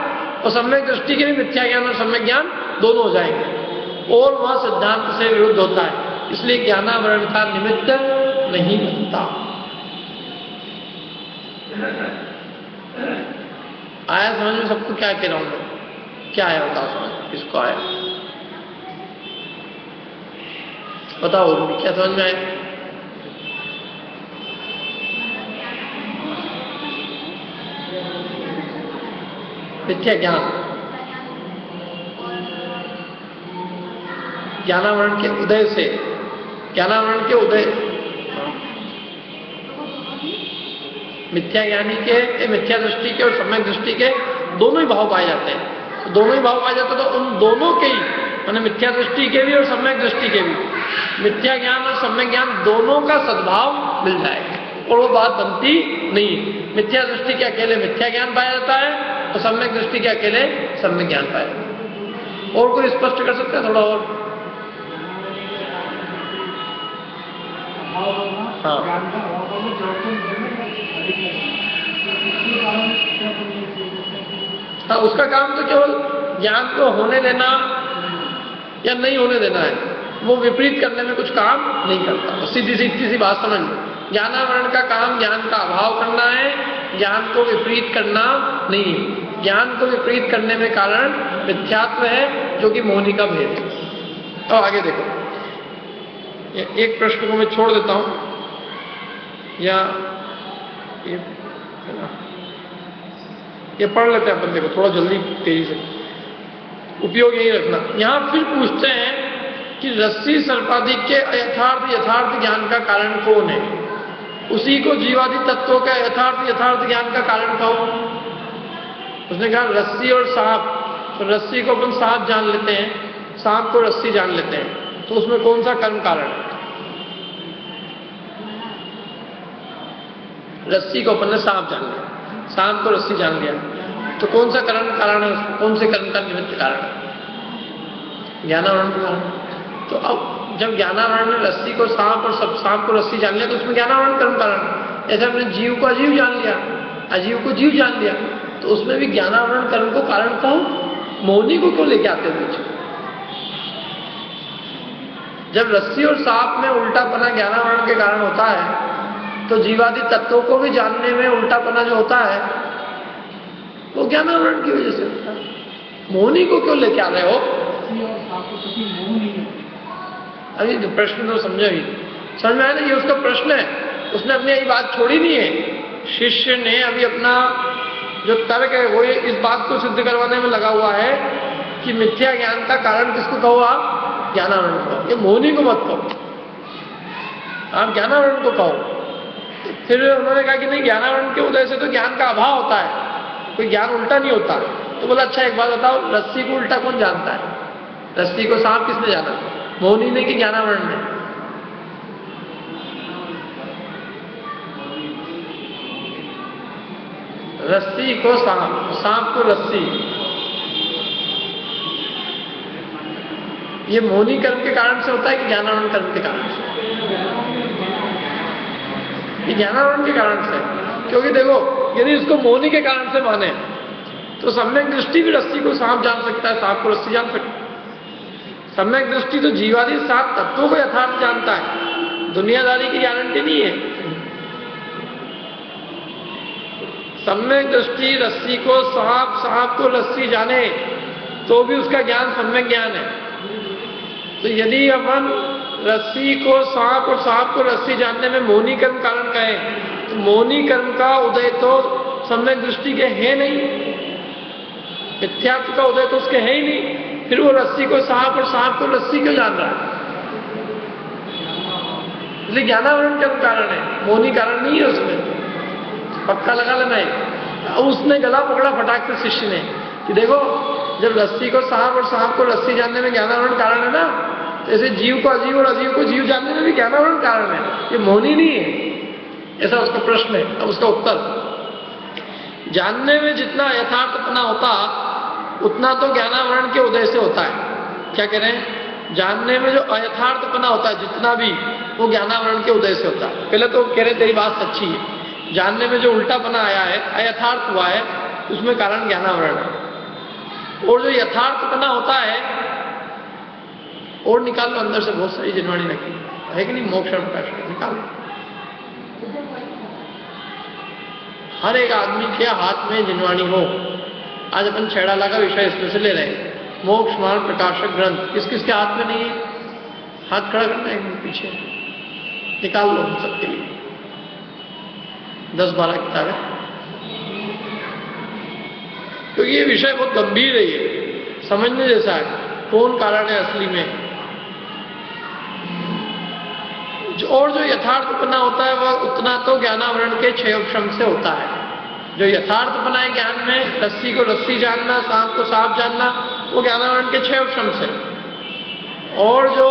और सम्यक दृष्टि के भी मिथ्या ज्ञान और सम्यक ज्ञान दोनों हो जाएंगे, और वह सिद्धांत से विरुद्ध होता है। इसलिए ज्ञानावरण का निमित्त नहीं बनता। आया समझ में सबको? क्या कह रहा हूं मैं? क्या आया बताओ समझ? किसको आया बताओ, क्या समझ में आया? मिथ्या ज्ञान, ज्ञानावरण के उदय से, ज्ञानावरण के उदय, मिथ्या ज्ञानी के, मिथ्या दृष्टि के और सम्यक दृष्टि के दोनों ही भाव पाए जाते हैं। तो दोनों ही भाव पाए जाते हैं, तो उन दोनों के ही, माने मिथ्या दृष्टि के भी और सम्यक दृष्टि के भी, मिथ्या ज्ञान और सम्यक ज्ञान दोनों का सद्भाव मिल जाएगा, और वो बात बनती नहीं। मिथ्या दृष्टि के अकेले मिथ्या ज्ञान पाया जाता है और सम्यक दृष्टि के अकेले सम्यक ज्ञान पाया जाता है। और कोई स्पष्ट कर सकता है थोड़ा और? हाँ, उसका काम तो केवल ज्ञान को होने देना या नहीं होने देना है। वो विपरीत करने में कुछ काम नहीं करता। तो सीधी सी बात समझ लो, ज्ञानावरण का काम ज्ञान का अभाव करना है, ज्ञान को विपरीत करना नहीं है। ज्ञान को विपरीत करने में कारण मिथ्यात्व है, जो कि मोहिनी का भेद है। तो आगे देखो, एक प्रश्न को मैं छोड़ देता हूं, या ये पढ़ लेते हैं अपन, देखो थोड़ा जल्दी तेजी से, उपयोग यही रखना। यहां फिर पूछते हैं कि रस्सी सर्पाधिक के यथार्थ ज्ञान का कारण कौन है? उसी को जीवादि तत्वों का यथार्थ ज्ञान का कारण कहो। उसने कहा रस्सी और सांप, तो रस्सी को अपन सांप जान लेते हैं, सांप को रस्सी जान लेते हैं, तो उसमें कौन सा कर्म कारण है? रस्सी को अपन ने सांप जान लिया, सांप को रस्सी जान लिया, तो कौन सा कारण है? कौन से कर्म का निमित्त कारण है? ज्ञानावरण का कारण। तो अब जब ज्ञानावरण ने रस्सी को सांप और सांप को रस्सी जान लिया, तो उसमें ज्ञानावरण कर्म कारण। ऐसे हमने जीव को अजीव जान लिया, अजीव को जीव जान लिया, तो उसमें भी ज्ञानावरण कर्म को कारण कहो। मोहिनी को क्यों लेके आते हैं बीच? जब रस्सी और सांप में उल्टापना ज्ञानावरण के कारण होता है, तो जीवादि तत्वों को भी जानने में उल्टापना जो होता है वो ज्ञानावरण की वजह से होता है। मोहिनी को क्यों लेके आ रहे हो? अभी प्रश्न तो समझो ही, समझ में आया ना? ये उसका प्रश्न है, उसने अपनी यही बात छोड़ी नहीं है। शिष्य ने अभी अपना जो तर्क है वो इस बात को सिद्ध करवाने में लगा हुआ है कि मिथ्या ज्ञान का कारण किसको कहो आप? ज्ञानावरण को। ये मोहिनी को मत कहो, आप ज्ञानावरण को कहो। फिर उन्होंने कहा कि नहीं, ज्ञानावरण के उदय से तो ज्ञान का अभाव होता है, कोई ज्ञान उल्टा नहीं होता। तो बोला अच्छा एक बात बताओ, रस्सी को उल्टा कौन जानता है? रस्सी को सांप किसने जाना? मोहिनी ने कि ज्ञानावरण ने? रस्सी को सांप, सांप को रस्सी, ये मोहिनी कर्म के कारण से होता है कि ज्ञानावरण कर्म के कारण से? ये ज्ञानावरण के कारण से। क्योंकि देखो, यदि इसको मोहिनी के कारण से माने तो सम्यक दृष्टि भी रस्सी को सांप जान सकता है, सांप को रस्सी जान सकता है। सम्यक दृष्टि तो जीवादि 7 तत्वों को यथार्थ जानता है, दुनियादारी की गारंटी नहीं है। सम्यक दृष्टि रस्सी को सांप, सांप को रस्सी जाने तो भी उसका ज्ञान सम्यक ज्ञान है। तो यदि अपन रस्सी को सांप और सांप को रस्सी जानने में मोहिनी कर्म कारण कहें, तो मोहिनी कर्म का उदय तो सम्यक दृष्टि के है नहीं, मिथ्यात्व का उदय तो उसके है ही नहीं। फिर वो रस्सी को सांप और सांप को रस्सी क्यों जान रहा है? इसलिए ज्ञानावरण कर्म कारण है, मोहिनी कारण नहीं है उसमें, पक्का लगा लेना है। अब उसने गला पकड़ा फटाक से शिष्य ने कि देखो, जब रस्सी को सांप और सांप को रस्सी जानने में ज्ञानावरण कारण है ना, जैसे जीव को अजीव और अजीव को जीव जानने में भी ज्ञानावरण कारण है, ये मोहिनी नहीं है। ऐसा उसका प्रश्न है। अब उसका उत्तर, जानने में जितना यथार्थपना होता उतना तो ज्ञानावरण के उदय से होता है। क्या कह रहे हैं? जानने में जो अयथार्थपना होता है जितना भी, वो ज्ञानावरण के उदय से होता है। पहले तो कह रहे तेरी बात सच्ची है, जानने में जो उल्टापना आया है, अयथार्थ हुआ है, उसमें कारण ज्ञानावरण है। और जो यथार्थपना होता है, और निकाल लो अंदर से, बहुत सारी जिनवाणी रखी है कि नहीं, मोक्ष प्रकाश निकाल। हर एक आदमी के हाथ में जिनवाणी हो। आज अपन छेड़ाला का विषय इसमें से ले रहे हैं, मोक्ष मार्ग प्रकाशक ग्रंथ। किस किस के हाथ में नहीं है? हाथ खड़ा करना है पीछे, निकाल लो हम सबके लिए। 10-12 किताबें, क्योंकि ये विषय बहुत गंभीर है, ये समझने जैसा है। कौन कारण है असली में? और जो यथार्थपना होता है वह उतना तो ज्ञानावरण के क्षयोपशम से होता है। जो यथार्थपना है ज्ञान में, रस्सी को रस्सी जानना, सांप को सांप जानना, वो ज्ञानावरण के क्षयोपशम से। और जो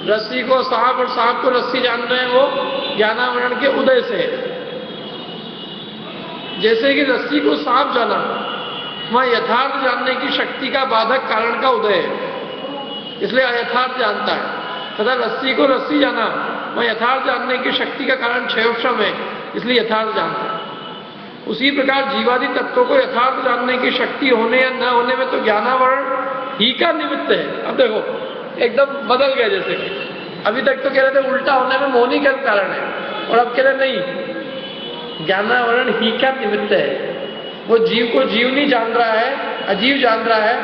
रस्सी को सांप और सांप को रस्सी जान रहे हैं, वो ज्ञानावरण के उदय से है। जैसे कि रस्सी को सांप जाना, वहां यथार्थ जानने की शक्ति का बाधक कारण का उदय है, इसलिए अयथार्थ जानता है। तथा रस्सी को रस्सी जाना, वह यथार्थ जानने की शक्ति का कारण क्षयोपशम है, इसलिए यथार्थ जानता है। उसी प्रकार जीवादि तत्वों को यथार्थ जानने की शक्ति होने या न होने में तो ज्ञानावरण ही का निमित्त है। अब देखो, एकदम बदल गए। जैसे अभी तक तो कह रहे थे उल्टा होने में मौन ही कर्म कारण है, और अब कह रहे नहीं, ज्ञानावरण ही क्या निमित्त है। वो जीव को जीव नहीं जान रहा है, अजीव जान रहा है,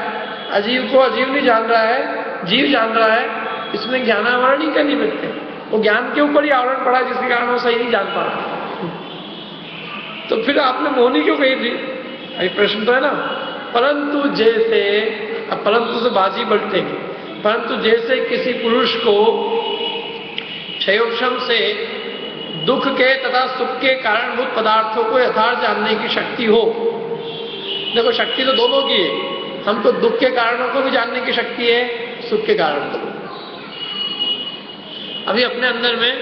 अजीव को अजीव नहीं जान रहा है, जीव जान रहा है। इसमें ज्ञानावरण ही का निमित्त है। वो ज्ञान के ऊपर ही आवरण पड़ा है, जिसके कारण वो सही नहीं जान पा रहा। तो फिर आपने मौनी क्यों कही थी? अभी प्रश्न तो है ना। परंतु जैसे, अब परंतु से बाजी बढ़तेगी, परंतु जैसे किसी पुरुष को क्षयोक्षम से दुख के तथा सुख के कारणभूत पदार्थों को यथार्थ जानने की शक्ति हो। देखो शक्ति तो दोनों की है, हमको दुख के कारणों को भी जानने की शक्ति है, सुख के कारण को। अभी अपने अंदर में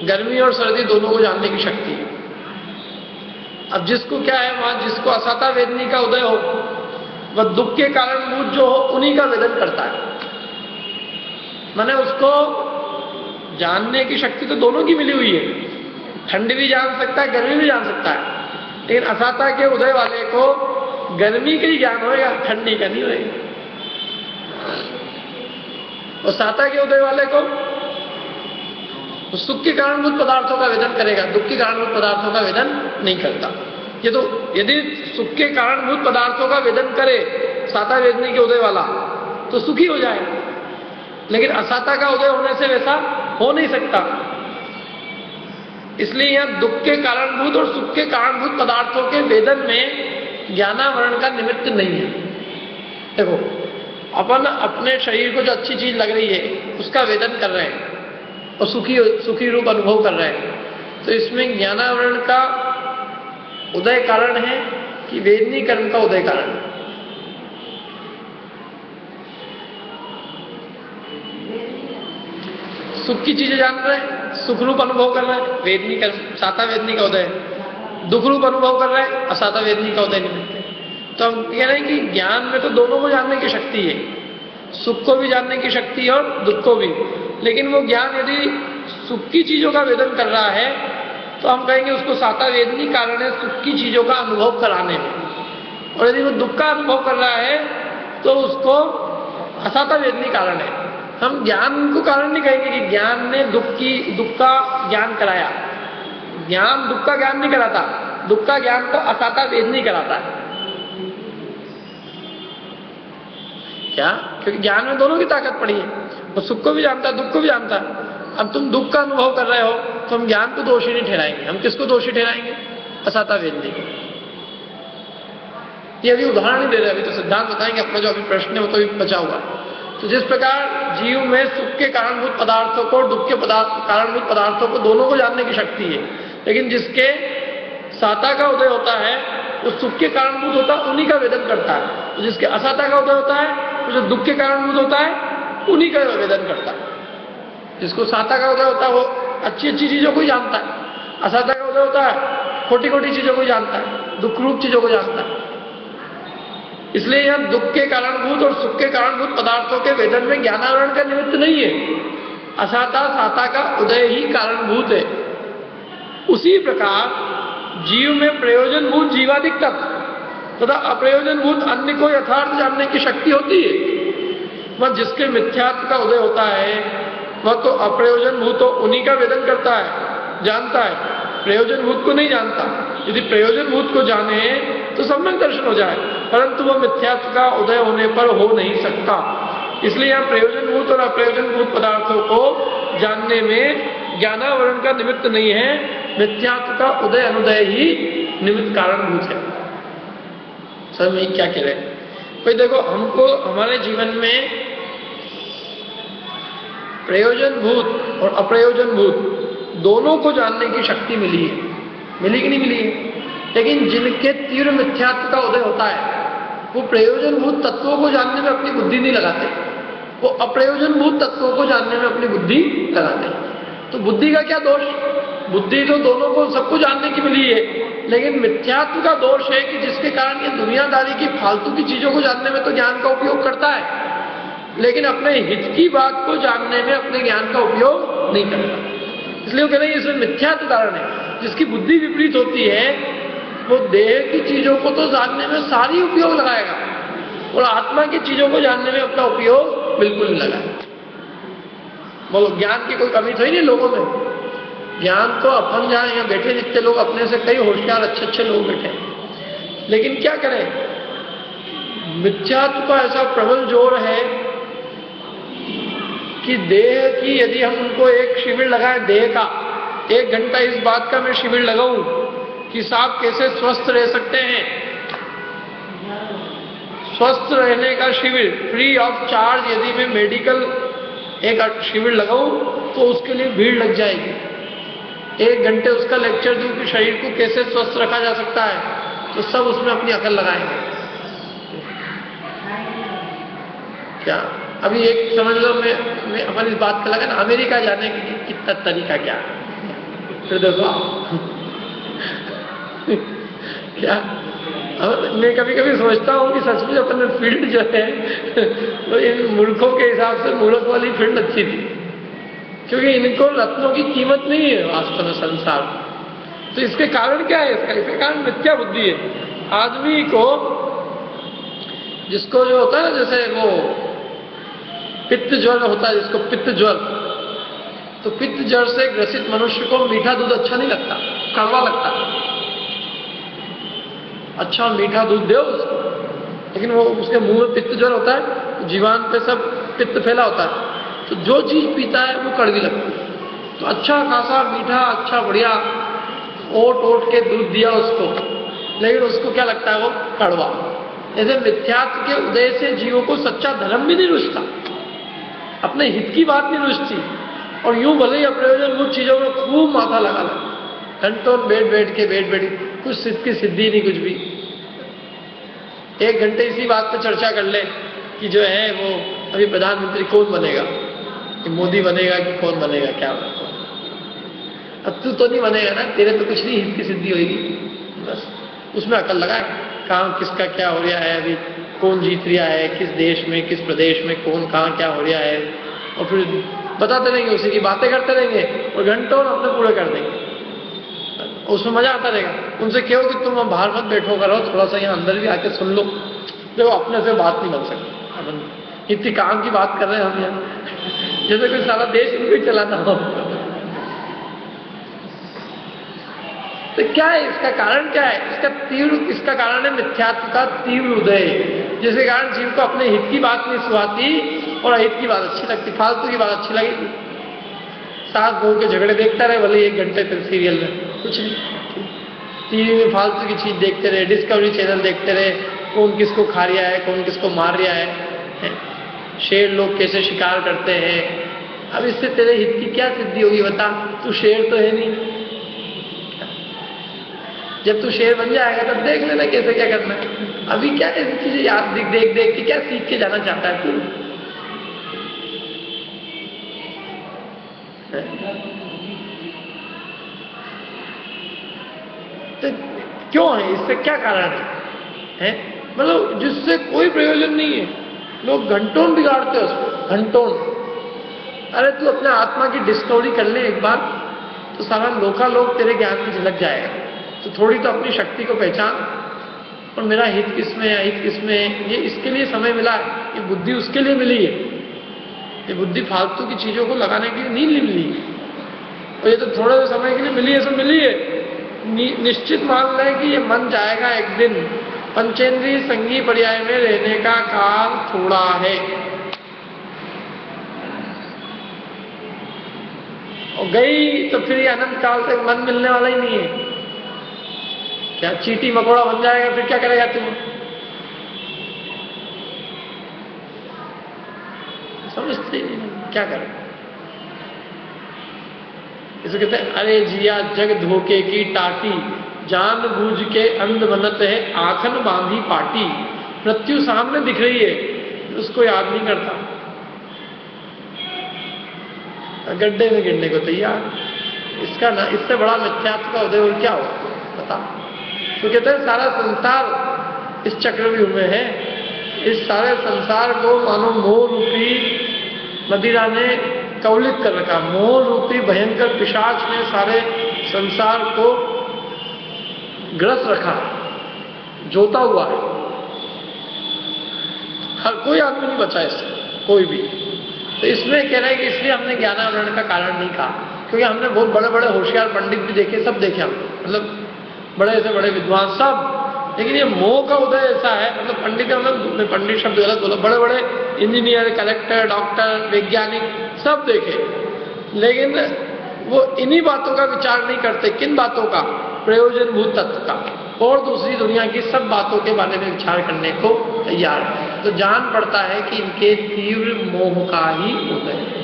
गर्मी और सर्दी दोनों को जानने की शक्ति है। अब जिसको क्या है, वहां जिसको असाता वेदनी का उदय हो, वह दुख के कारणभूत जो हो उन्हीं का वेदन करता है। माने उसको जानने की शक्ति तो दोनों की मिली हुई है, ठंड भी जान सकता है, गर्मी भी जान सकता है। लेकिन असाता के उदय वाले को गर्मी का ही ज्ञान होगा, ठंडी का नहीं होगा। और साता के उदय वाले को सुख के कारणभूत पदार्थों का वेदन करेगा, दुख के कारणभूत पदार्थों का वेदन नहीं करता। ये तो यदि सुख के कारणभूत पदार्थों का वेदन करे साता वेदनी के उदय वाला तो सुखी हो जाए, लेकिन असाता का उदय होने से वैसा हो नहीं सकता। इसलिए यहां दुख के कारणभूत और सुख के कारणभूत पदार्थों के वेदन में ज्ञानावरण का निमित्त नहीं है। देखो अपन अपने शरीर को जो अच्छी चीज लग रही है उसका वेदन कर रहे हैं और सुखी रूप अनुभव कर रहे हैं, तो इसमें ज्ञानावरण का उदय कारण है कि वेदनी कर्म का उदय कारण है? सुख की चीजें जान रहे हैं, सुख रूप अनुभव कर रहे हैं, वेदनी कर्म, साता वेदनी का उदय है। दुख रूप अनुभव कर रहे हैं, असाता वेदनी का उदय निमित्त है। तो हम कह रहे हैं कि ज्ञान में तो दोनों को जानने की शक्ति है, सुख को भी जानने की शक्ति है और दुख को भी। लेकिन वो ज्ञान यदि सुख की चीजों का वेदन कर रहा है तो हम कहेंगे उसको साता वेदनी कारण है सुख की चीजों का अनुभव कराने में, और यदि वो दुख का अनुभव कर रहा है तो उसको असाता वेदनी कारण है। हम ज्ञान को कारण नहीं कहेंगे कि ज्ञान ने दुख का ज्ञान कराया। ज्ञान दुख का ज्ञान नहीं कराता, दुख का ज्ञान तो असाता वेदनी कराता है। क्या? क्योंकि ज्ञान में दोनों की ताकत पड़ी है, वो सुख को भी जानता है, दुख को भी जानता है। अब तुम दुख का अनुभव कर रहे हो तो हम ज्ञान को दोषी नहीं ठहराएंगे। हम किसको दोषी ठहराएंगे? असाता वेदनी को। ये अभी उदाहरण नहीं दे रहे, अभी तो सिद्धांत बताएंगे। अपना जो अभी प्रश्न है वो तो अभी बचा हुआ है। तो जिस प्रकार जीव में सुख के कारणभूत पदार्थों को, दुख के कारणभूत पदार्थों को, दोनों को जानने की शक्ति है, लेकिन जिसके साता का उदय होता है वो सुख के कारणभूत होता है, उन्हीं का वेदन करता है। तो जिसके असाता का उदय होता है वो जो दुख के कारणभूत होता है उन्हीं का वेदन करता है। जिसको साता का उदय होता है वो अच्छी अच्छी चीजों को ही जानता है, असाता का उदय होता है खोटी खोटी चीजों को ही जानता है, दुख रूप चीजों को जानता है। इसलिए यह दुख के कारणभूत और सुख के कारणभूत पदार्थों के वेदन में ज्ञानावरण का निमित्त नहीं है, असाता साता का उदय ही कारणभूत है। उसी प्रकार जीव में प्रयोजनभूत जीवादिक तत्व तथा अप्रयोजनभूत अन्य को यथार्थ जानने की शक्ति होती है। वह जिसके मिथ्यात्व का उदय होता है वह तो अप्रयोजनभूत तो उन्हीं का वेदन करता है, जानता है, प्रयोजनभूत को नहीं जानता। यदि प्रयोजनभूत को जाने तो सम्यक दर्शन हो जाए, परंतु वह मिथ्यात्व का उदय होने पर हो नहीं सकता। इसलिए यहाँ प्रयोजनभूत और अप्रयोजनभूत पदार्थों को जानने में ज्ञानावरण का निमित्त नहीं है, मिथ्यात्व का उदय अनुदय ही निमित्त कारणभूत है। सर मैं क्या कह रहे हैं भाई? देखो हमको हमारे जीवन में प्रयोजनभूत और अप्रयोजनभूत दोनों को जानने की शक्ति मिली है, मिली कि नहीं मिली है? लेकिन जिनके तीव्र मिथ्यात्व का उदय होता है वो प्रयोजनभूत तत्वों को जानने में अपनी बुद्धि नहीं लगाते, वो अप्रयोजनभूत तत्वों को जानने में अपनी बुद्धि लगाते हैं। तो बुद्धि का क्या दोष? बुद्धि तो दोनों को, सबको जानने की मिली है, लेकिन मिथ्यात्व का दोष है कि जिसके कारण ये दुनियादारी की फालतू की चीजों को जानने में तो ज्ञान का उपयोग करता है, लेकिन अपने हित की बात को जानने में अपने ज्ञान का उपयोग नहीं करता। इसलिए वो कह रहे हैं इसमें मिथ्यात्व कारण है। जिसकी बुद्धि विपरीत होती है वो देह की चीजों को तो जानने में सारी उपयोग लगाएगा और आत्मा की चीजों को जानने में अपना उपयोग बिल्कुल नहीं लगा है। बोलो ज्ञान की कोई कमी तो ही नहीं लोगों में। ज्ञान तो अपन जहाँ यहाँ बैठे जितने लोग अपने से कई होशियार अच्छे अच्छे लोग बैठे हैं, लेकिन क्या करें, मिथ्यात्व का ऐसा प्रबल जोर है कि देह की यदि हम उनको एक शिविर लगाएं, देह का 1 घंटा इस बात का मैं शिविर लगाऊं कि साहब कैसे स्वस्थ रह सकते हैं, स्वस्थ रहने का शिविर फ्री ऑफ चार्ज यदि मैं मेडिकल एक शिविर लगाऊं तो उसके लिए भीड़ लग जाएगी। 1 घंटे उसका लेक्चर दूं कि शरीर को कैसे स्वस्थ रखा जा सकता है, तो सब उसमें अपनी अकल लगाएंगे। क्या अभी एक समझ लो, मैं अपन इस बात का लगा ना, अमेरिका जाने की कितना तरीका क्या है, फिर देखो क्या। मैं कभी कभी सोचता हूँ कि सचमुच अपने फील्ड जो है तो इन मूर्खों के हिसाब से मूर्ख वाली फील्ड अच्छी थी, क्योंकि इनको रत्नों की कीमत नहीं है वास्तव में संसार। तो इसके कारण क्या है, इसका कारण मिथ्या बुद्धि है। आदमी को जिसको जो होता है ना, जैसे वो पित्त ज्वर होता है, जिसको पित्त ज्वर, तो पित्त ज्वर से ग्रसित मनुष्य को मीठा दूध अच्छा नहीं लगता, कड़वा लगता। अच्छा मीठा दूध दो उसको, लेकिन वो उसके मुंह में पित्त ज्वर होता है, जीवान पे सब पित्त फैला होता है, तो जो चीज पीता है वो कड़वी लगती है। तो अच्छा खासा मीठा अच्छा बढ़िया ओट के दूध दिया उसको, लेकिन उसको क्या लगता है, वो कड़वा। ऐसे मिथ्यात्व के उदय से जीवों को सच्चा धर्म भी नहीं रुचता, अपने हित की बात नहीं रुचती, और यूं भले ही अप्रयोजनभूत चीजों में खूब माथा लगा घंटों बैठ के कुछ सिद्ध की सिद्धि नहीं कुछ भी। 1 घंटे इसी बात पर चर्चा कर ले कि जो है वो अभी प्रधानमंत्री कौन बनेगा, कि मोदी बनेगा कि कौन बनेगा, क्या बनेगा। अब तू तो नहीं बनेगा ना, तेरे तो कुछ नहीं हित की सिद्धि होगी, बस उसमें अकल लगाए कहाँ किसका क्या हो रहा है, अभी कौन जीत रहा है, किस देश में किस प्रदेश में कौन कहाँ क्या हो रहा है, और फिर बताते रहेंगे, उसी की बातें करते रहेंगे और घंटों अपने पूरे कर देंगे। उसमें मजा आता रहेगा। उनसे कहो कि तुम अब बाहर मत बैठो, करो थोड़ा सा यहाँ अंदर भी आके सुन लो। देखो अपने से बात नहीं बन सकती, अपन इतनी काम की बात कर रहे हैं हम यहाँ, जैसे कोई सारा देश इनको ही चलाना हो। तो क्या है इसका कारण, क्या है इसका कारण है मिथ्यात्व का तीव्र उदय, जिसके कारण जीव को अपने हित की बात नहीं सुहाती और अहित की बात अच्छी लगती, फालतू की बात अच्छी लगेगी। सास बहू के झगड़े देखता रहे भले 1 घंटे तक सीरियल में, कुछ नहीं, टीवी में फालतू की चीज देखते रहे, डिस्कवरी चैनल देखते रहे, कौन किसको खा रहा है, कौन किसको मार रहा है, शेर लोग कैसे शिकार करते हैं। अब इससे तेरे हित की क्या सिद्धि होगी बता, तू शेर तो है नहीं। जब तू शेर बन जाएगा तब देख लेना कैसे क्या करना है। अभी क्या ऐसी चीजें याद देख के क्या सीख के जाना चाहता है तू। तो क्यों है, इससे क्या कारण है? मतलब जिससे कोई प्रयोजन नहीं है, लोग घंटों बिगाड़ते हैं उसको, घंटों। अरे तू अपने आत्मा की डिस्कवरी कर ले एक बार, तो सारा लोग तेरे ज्ञान की झलक जाएगा। तो थोड़ी तो अपनी शक्ति को पहचान, और मेरा हित किसमें है, हित किसमें है, ये इसके लिए समय मिला है, ये बुद्धि उसके लिए मिली है। ये बुद्धि फालतू की चीजों को लगाने के लिए नहीं मिली, और ये तो थोड़े समय के लिए मिली है, सो मिली है। निश्चित मान लें कि ये मन जाएगा एक दिन। पंचेंद्रिय संगी पर्याय में रहने का काल थोड़ा है, और गई तो फिर ये अनंत काल तक मन मिलने वाला ही नहीं है। क्या चींटी मकोड़ा बन जाएगा, फिर क्या करेगा तुम? समझते ही नहीं क्या करेगा। इसे कहते हैं अरे जिया जग धोखे की टाटी, जान बूझ के अंध बनत है आंखन बांधी पाटी। मृत्यु सामने दिख रही है, उसको याद नहीं करता, गड्ढे में गिरने को तैयार। इसका ना, इससे बड़ा मिथ्यात्व का उदय और क्या हो बता। तो कहते हैं सारा संसार इस चक्रव्यूह में है, इस सारे संसार को मानो मोह रूपी मदिरा ने कवलित कर रखा। मोह रूपी भयंकर पिशाच ने सारे संसार को ग्रस रखा, जोता हुआ है। हर कोई आदमी नहीं बचा इससे। कोई भी। तो इसमें कह रहा है कि इसलिए हमने ज्ञानावरण का कारण नहीं कहा, क्योंकि हमने बहुत बड़े बड़े होशियार पंडित भी देखे, सब देखे हम, मतलब बड़े से बड़े विद्वान सब, लेकिन ये मोह का उदय ऐसा है, मतलब पंडित मतलब पंडित शब्द गलत बोला, बड़े बड़े इंजीनियर, कलेक्टर, डॉक्टर, वैज्ञानिक सब देखे, लेकिन वो इन्हीं बातों का विचार नहीं करते। किन बातों का? प्रयोजनभूत तत्व का, और दूसरी दुनिया की सब बातों के बारे में विचार करने को तैयार है। तो जान पड़ता है कि इनके तीव्र मोह का ही उदय है।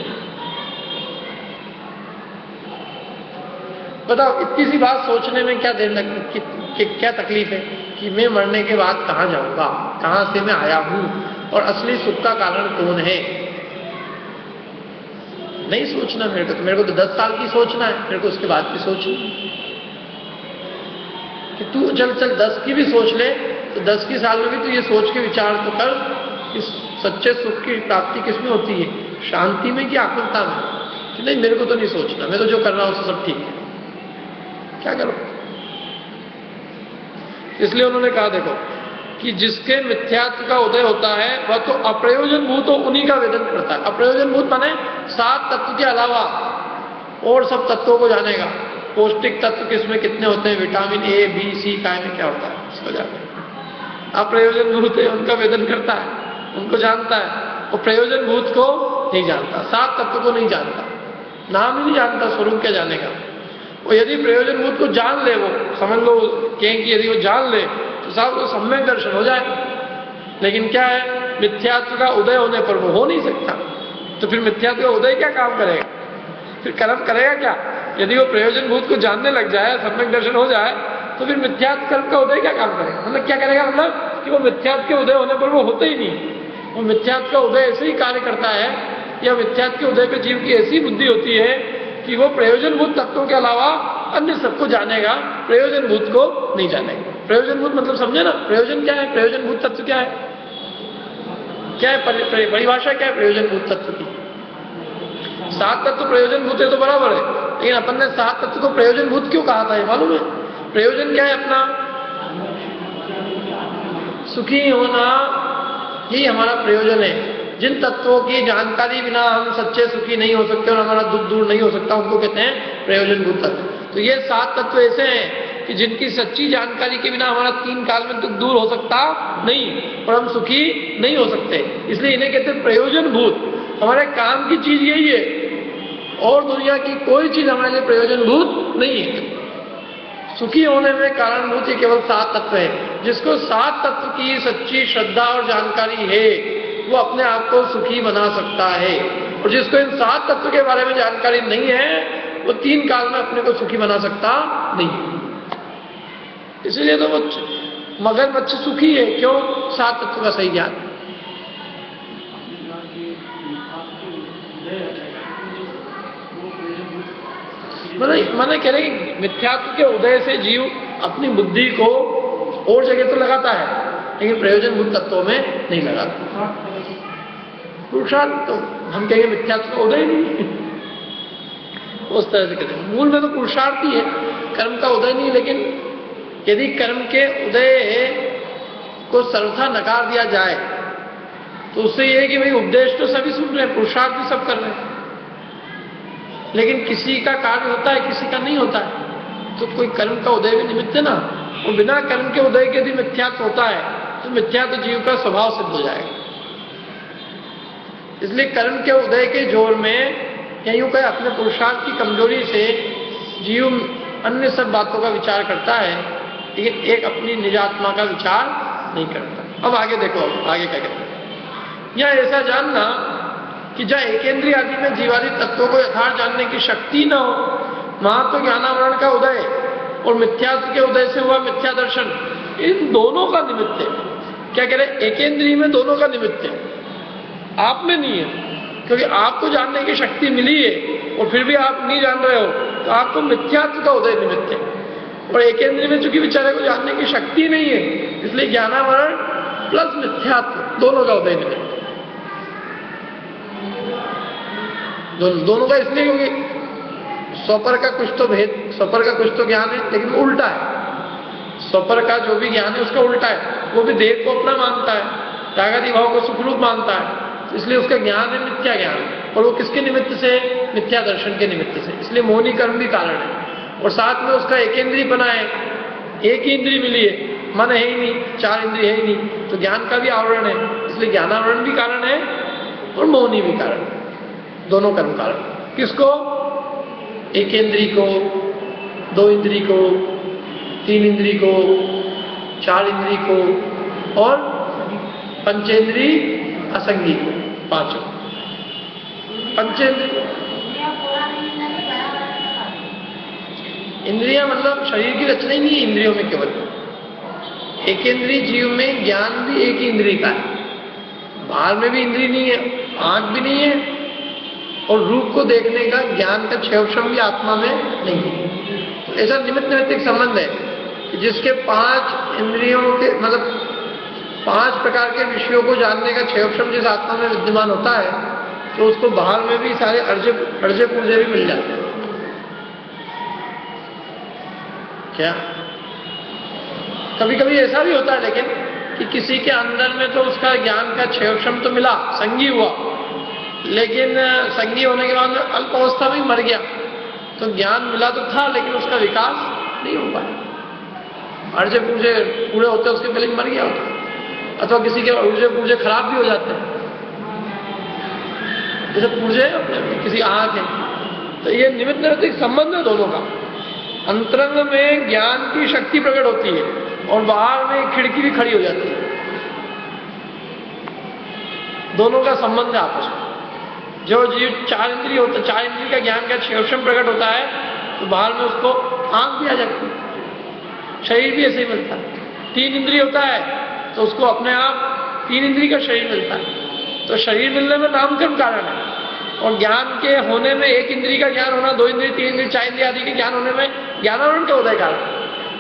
बताओ, इतनी सी बात सोचने में क्या देर क्या तकलीफ है कि मैं मरने के बाद कहां जाऊंगा, कहां से मैं आया हूं, और असली सुख का कारण कौन है? नहीं सोचना मेरे को तो 10 साल की सोचना है, मेरे को उसके बाद की सोचना कि तू चल 10 की भी सोच ले, तो 10 की साल में भी तू ये सोच के विचार तो कर कि सच्चे सुख की प्राप्ति किसमें होती है, शांति में कि आकुलता में? कि नहीं, मेरे को तो नहीं सोचना, मैं तो जो कर रहा हूं सब ठीक है, क्या करो? इसलिए उन्होंने कहा देखो कि जिसके मिथ्यात्व का उदय होता है वह तो अप्रयोजनभूत हो उन्हीं का वेदन करता है। अप्रयोजनभूत माने 7 तत्व के अलावा और सब तत्वों को जानेगा। पौष्टिक तत्व किसमें कितने होते हैं, विटामिन ए, बी, सी, काय में क्या होता है, इसको जानेगा। अप्रयोजनभूत है उनका वेदन करता है, उनको जानता है, और प्रयोजनभूत को नहीं जानता, 7 तत्व को नहीं जानता, नाम ही नहीं जानता, स्वरूप क्या जानेगा। और यदि प्रयोजनभूत को जान ले, वो समझ लो कहें कि यदि वो जान ले तो साहब वो सम्यक दर्शन हो जाए। लेकिन क्या है, मिथ्यात्व का उदय होने पर वो हो नहीं सकता। तो फिर मिथ्यात्व का उदय क्या काम करेगा, फिर कर्म करेगा क्या? यदि वो प्रयोजनभूत को जानने लग जाए, सम्यक दर्शन हो जाए, तो फिर मिथ्यात्व कर्म का उदय क्या काम करेगा? मतलब क्या करेगा, मतलब कि वो मिथ्यात्व के उदय होने पर वो होते ही नहीं। वो मिथ्यात्व का उदय ऐसे ही कार्य करता है, या मिथ्यात्व के उदय पर जीव की ऐसी बुद्धि होती है कि वो प्रयोजनभूत तत्वों के अलावा अन्य सबको जानेगा, प्रयोजनभूत को नहीं जानेगा। प्रयोजनभूत मतलब समझे ना, प्रयोजन क्या है, प्रयोजनभूत तत्व क्या है, क्या है परिभाषा क्या है प्रयोजनभूत तत्व की? 7 तत्व प्रयोजनभूत है तो बराबर है, लेकिन अपन ने 7 तत्व को प्रयोजनभूत क्यों कहा था ये मालूम है? प्रयोजन क्या है अपना? सुखी होना ही हमारा प्रयोजन है। जिन तत्वों की जानकारी बिना हम सच्चे सुखी नहीं हो सकते और हमारा दुख दूर नहीं हो सकता, उनको कहते हैं प्रयोजनभूत तत्व। तो ये 7 तत्व ऐसे हैं कि जिनकी सच्ची जानकारी के बिना हमारा 3 काल में दुख दूर हो सकता नहीं, और हम सुखी नहीं हो सकते, इसलिए इन्हें कहते हैं प्रयोजनभूत। हमारे काम की चीज यही है, और दुनिया की कोई चीज हमारे लिए प्रयोजनभूत नहीं है। सुखी होने में कारणभूत ये केवल 7 तत्व है। जिसको 7 तत्व की सच्ची श्रद्धा और जानकारी है, वो अपने आप को सुखी बना सकता है, और जिसको इन 7 तत्व के बारे में जानकारी नहीं है, वो 3 काल में अपने को सुखी बना सकता नहीं। इसलिए तो वो मगरमच्छ सुखी है, क्यों? 7 तत्व का सही ज्ञान। मैंने कह रहे कि मिथ्यात्व के उदय से जीव अपनी बुद्धि को और जगह तो लगाता है, लेकिन प्रयोजनभूत तत्वों में नहीं लगाता। पुरुषार्थ तो हम कहेंगे मिथ्यात्व का उदय नहीं, उस तरह से कहते हैं। मूल में तो पुरुषार्थ ही है, कर्म का उदय नहीं। लेकिन यदि कर्म के उदय को सर्वथा नकार दिया जाए तो उससे यह है कि भाई उपदेश तो सभी सुन रहे हैं, पुरुषार्थ भी सब कर रहे हैं, लेकिन किसी का कार्य होता है, किसी का नहीं होता है। तो कोई कर्म का उदय भी निमित्त है ना, और बिना कर्म के उदय के यदि मिथ्यात्व होता है तो मिथ्यात्व जीव का स्वभाव सिद्ध हो जाएगा। इसलिए कर्म के उदय के जोर में, या यूं कहे अपने पुरुषार्थ की कमजोरी से जीव अन्य सब बातों का विचार करता है, लेकिन एक अपनी निजात्मा का विचार नहीं करता। अब आगे देखो, आगे क्या कहते हैं। यह ऐसा जानना कि जहाँ एकेंद्रीय आदि में जीवादि तत्वों को यथार्थ जानने की शक्ति न हो, वहां तो ज्ञानावरण का उदय और मिथ्यात्व के उदय से हुआ मिथ्या दर्शन, इन दोनों का निमित्त है। क्या कह रहे? एकेंद्रीय में दोनों का निमित्त है, आप में नहीं है, क्योंकि आपको जानने की शक्ति मिली है और फिर भी आप नहीं जान रहे हो, तो आपको मिथ्यात्व का उदय निमित्त है। और एकेंद्रीय में चूंकि बेचारे को जानने की शक्ति नहीं है, इसलिए ज्ञानावरण प्लस मिथ्यात्व दोनों का उदय निमित्त है। दोनों का इसलिए क्योंकि स्वपर का कुछ तो भेद, स्वपर का कुछ तो ज्ञान है, लेकिन उल्टा है। स्वपर का जो भी ज्ञान है उसका उल्टा है। वो भी देह को अपना मानता है, रागादि भाव को सुखरूप मानता है, तो इसलिए उसका ज्ञान है मिथ्या ज्ञान, और वो किसके निमित्त से? मिथ्या दर्शन के निमित्त से, इसलिए मोहनी कर्म भी कारण है। और साथ में उसका एकेंद्रीयपना है, एक ही इंद्रिय मिली है, मन है ही नहीं, चार इंद्रिय है ही नहीं, तो ज्ञान का भी आवरण है, इसलिए ज्ञानावरण भी कारण है और मोहनी भी कारण, दोनों कर्म कारण। किसको? एक इंद्रिय को, दो इंद्रिय को, तीन इंद्रिय को, चार इंद्रिय को और पंचेंद्रिय असंगी को, पांचों पंचेंद्रिय। इंद्रिया मतलब शरीर की रचना ही नहीं है इंद्रियों में, केवल एक इंद्रिय जीव में ज्ञान भी एक ही इंद्रिय का है, बाहर में भी इंद्रिय नहीं है, आंख भी नहीं है, और रूप को देखने का ज्ञान का क्षेत्रम भी आत्मा में नहीं है। तो ऐसा निमित्त नैमित्तिक संबंध है कि जिसके पांच इंद्रियों के मतलब पांच प्रकार के विषयों को जानने का क्षेत्रम जिस आत्मा में विद्यमान होता है, तो उसको बाहर में भी सारे अर्जे पूर्जे भी मिल जाते हैं। क्या कभी कभी ऐसा भी होता है लेकिन कि किसी के अंदर में तो उसका ज्ञान का क्षेत्रम तो मिला, संगी हुआ, लेकिन संगी होने के बाद अल्प अवस्था में मर गया, तो ज्ञान मिला तो था लेकिन उसका विकास नहीं हो पाया। अर्जे पूर्जे पूरे होते उसके पहले मर गया होता, अथवा किसी के अर्जे पूर्जे खराब भी हो जाते हैं, जैसे पूर्जे किसी आंख है। तो ये निमित्त नैमित्तिक संबंध है दोनों का। अंतरंग में ज्ञान की शक्ति प्रकट होती है और बाहर में खिड़की भी खड़ी हो जाती है, दोनों का संबंध है आपस में। जो जीव चार इंद्रिय होता है, चार इंद्रिय का ज्ञान का क्षेत्रम प्रकट होता है, तो बाहर में उसको आंख भी आ जाती है, शरीर भी ऐसे ही मिलता है। तीन इंद्रिय होता है तो उसको अपने आप तीन इंद्रिय का शरीर मिलता है, तो शरीर मिलने में नामकर्म कारण है, और ज्ञान के होने में एक इंद्रिय का ज्ञान होना, दो इंद्रिय, तीन इंद्रिय, चार इंद्रिय आदि के ज्ञान होने में ज्ञानावरण का उदय कारण।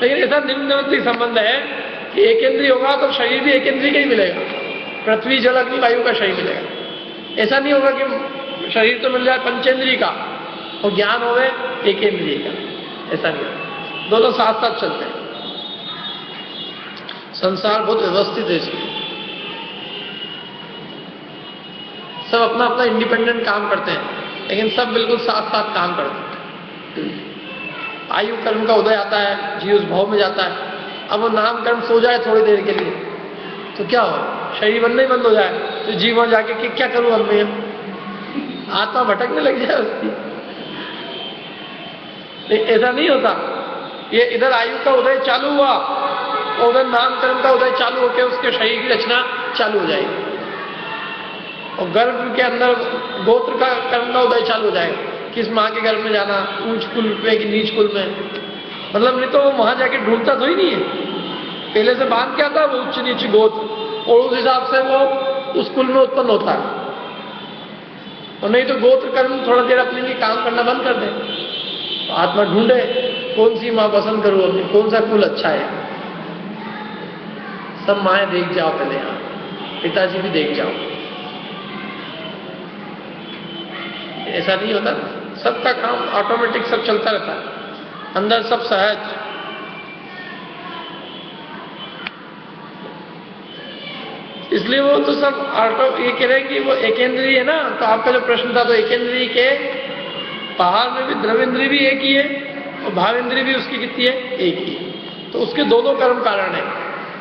लेकिन ऐसा निम्न नैमित्तिक संबंध है कि एक इंद्रिय होगा तो शरीर भी एक इंद्रिय का ही मिलेगा, पृथ्वी जल अग्नि वायु का शरीर मिलेगा। ऐसा नहीं होगा कि शरीर तो मिल जाए पंचेंद्रिय का और ज्ञान होवे एक इंद्रिय का, ऐसा नहीं होगा, दोनों साथ साथ चलते हैं। संसार बहुत व्यवस्थित है, इसलिए सब अपना अपना इंडिपेंडेंट काम करते हैं, लेकिन सब बिल्कुल साथ साथ काम करते हैं। आयु कर्म का उदय आता है, जीव उस भाव में जाता है। अब वो नाम कर्म सो जाए थोड़ी देर के लिए तो क्या हो, शरीर बनना ही बंद हो जाए, तो जीव वहां जाके कि क्या करूं अब मैं, आत्मा भटकने लग जाए उसकी। ऐसा नहीं होता, ये इधर आयु का उदय चालू हुआ और उधर नाम कर्म का उदय चालू होकर उसके शरीर की रचना चालू हो जाएगी, और गर्भ के अंदर गोत्र का कर्म का उदय चालू हो जाएगा, किस माँ के गर्भ में जाना, ऊंच कुल में कि नीच कुल में। मतलब नहीं तो वो वहां जाके ढूंढता तो ही नहीं है, पहले से बांध के आता है वो उच्च नीच गोत्र, और उस हिसाब से वो उस कुल में उत्पन्न होता है। और नहीं तो गोत्र कर्म थोड़ा देर अपने लिए काम करना बंद कर दे, तो आत्मा ढूंढे कौन सी माँ पसंद करूं अपनी, कौन सा कुल अच्छा है। सब माएँ देख जाओ पहले, यहाँ पिताजी भी देख जाओ। ऐसा नहीं होता, सबका काम ऑटोमेटिक सब चलता रहता है, अंदर सब सहज। इसलिए वो तो सब ये कह रहे हैं कि वो एकेंद्रीय है ना, तो आपका जो प्रश्न था तो एकेंद्रीय के बाहर में भी द्रवेंद्रिय भी एक ही है और भावेंद्रिय भी उसकी कितनी है, एक ही है। तो उसके दोनों कर्म कारण है,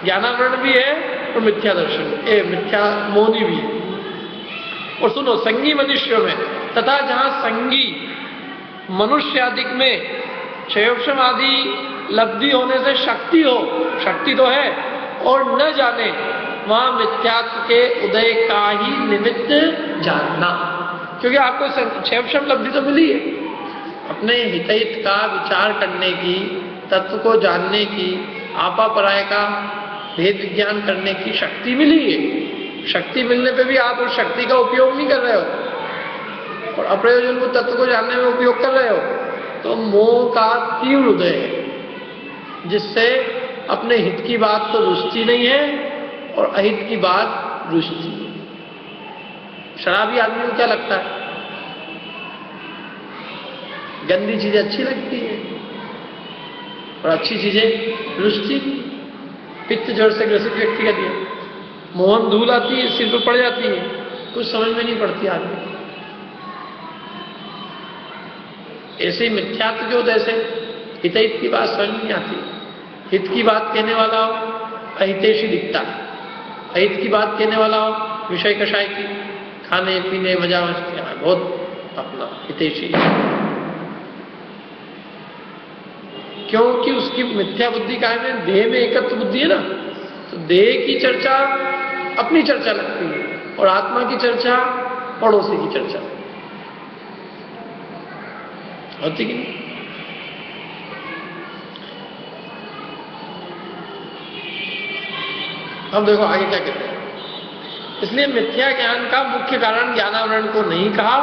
ज्ञानावरण भी है और मिथ्या दर्शन मिथ्या मोहनी भी है। और सुनो, संगी मनुष्यों में तथा जहां संगी मनुष्य आदि में क्षेत्रम आदि लब्धि होने से शक्ति हो, शक्ति तो है, और न जाने, वहां मिथ्यात्व के उदय का ही निमित्त जानना। क्योंकि आपको क्षेत्रम लब्धि तो मिली है, अपने हितैत का विचार करने की, तत्व को जानने की, आपा पराय का भेद विज्ञान करने की शक्ति मिली है। शक्ति मिलने पे भी आप उस शक्ति का उपयोग नहीं कर रहे हो और अप्रयोजन को तत्व को जानने में उपयोग कर रहे हो, तो मोह का तीव्र उदय है, जिससे अपने हित की बात तो रुचती नहीं है और अहित की बात रुचती है। शराबी आदमी को क्या लगता है, गंदी चीजें अच्छी लगती है और अच्छी चीजें रुचती। पित्त जड़ से ग्रसित व्यक्ति का दिया, मोहन धूल आती है, सिर पर पड़ जाती है, कुछ समझ में नहीं पड़ती आदमी को। ऐसे ही मिथ्यात्व के उदय से हित की बात समझ में नहीं आती। हित की बात कहने वाला हो अहितेशी दिखता है, अहित की बात कहने वाला हो विषय कषाय की, खाने पीने मजा मस्ती, बहुत अपना हितेशी। क्योंकि उसकी मिथ्या बुद्धि कायम है, देह में एकत्व बुद्धि है ना, तो देह की चर्चा अपनी चर्चा लगती है और आत्मा की चर्चा पड़ोसी की चर्चा होती कि नहीं। अब देखो आगे क्या कहते हैं। इसलिए मिथ्या ज्ञान का मुख्य कारण ज्ञानावरण को नहीं कहा,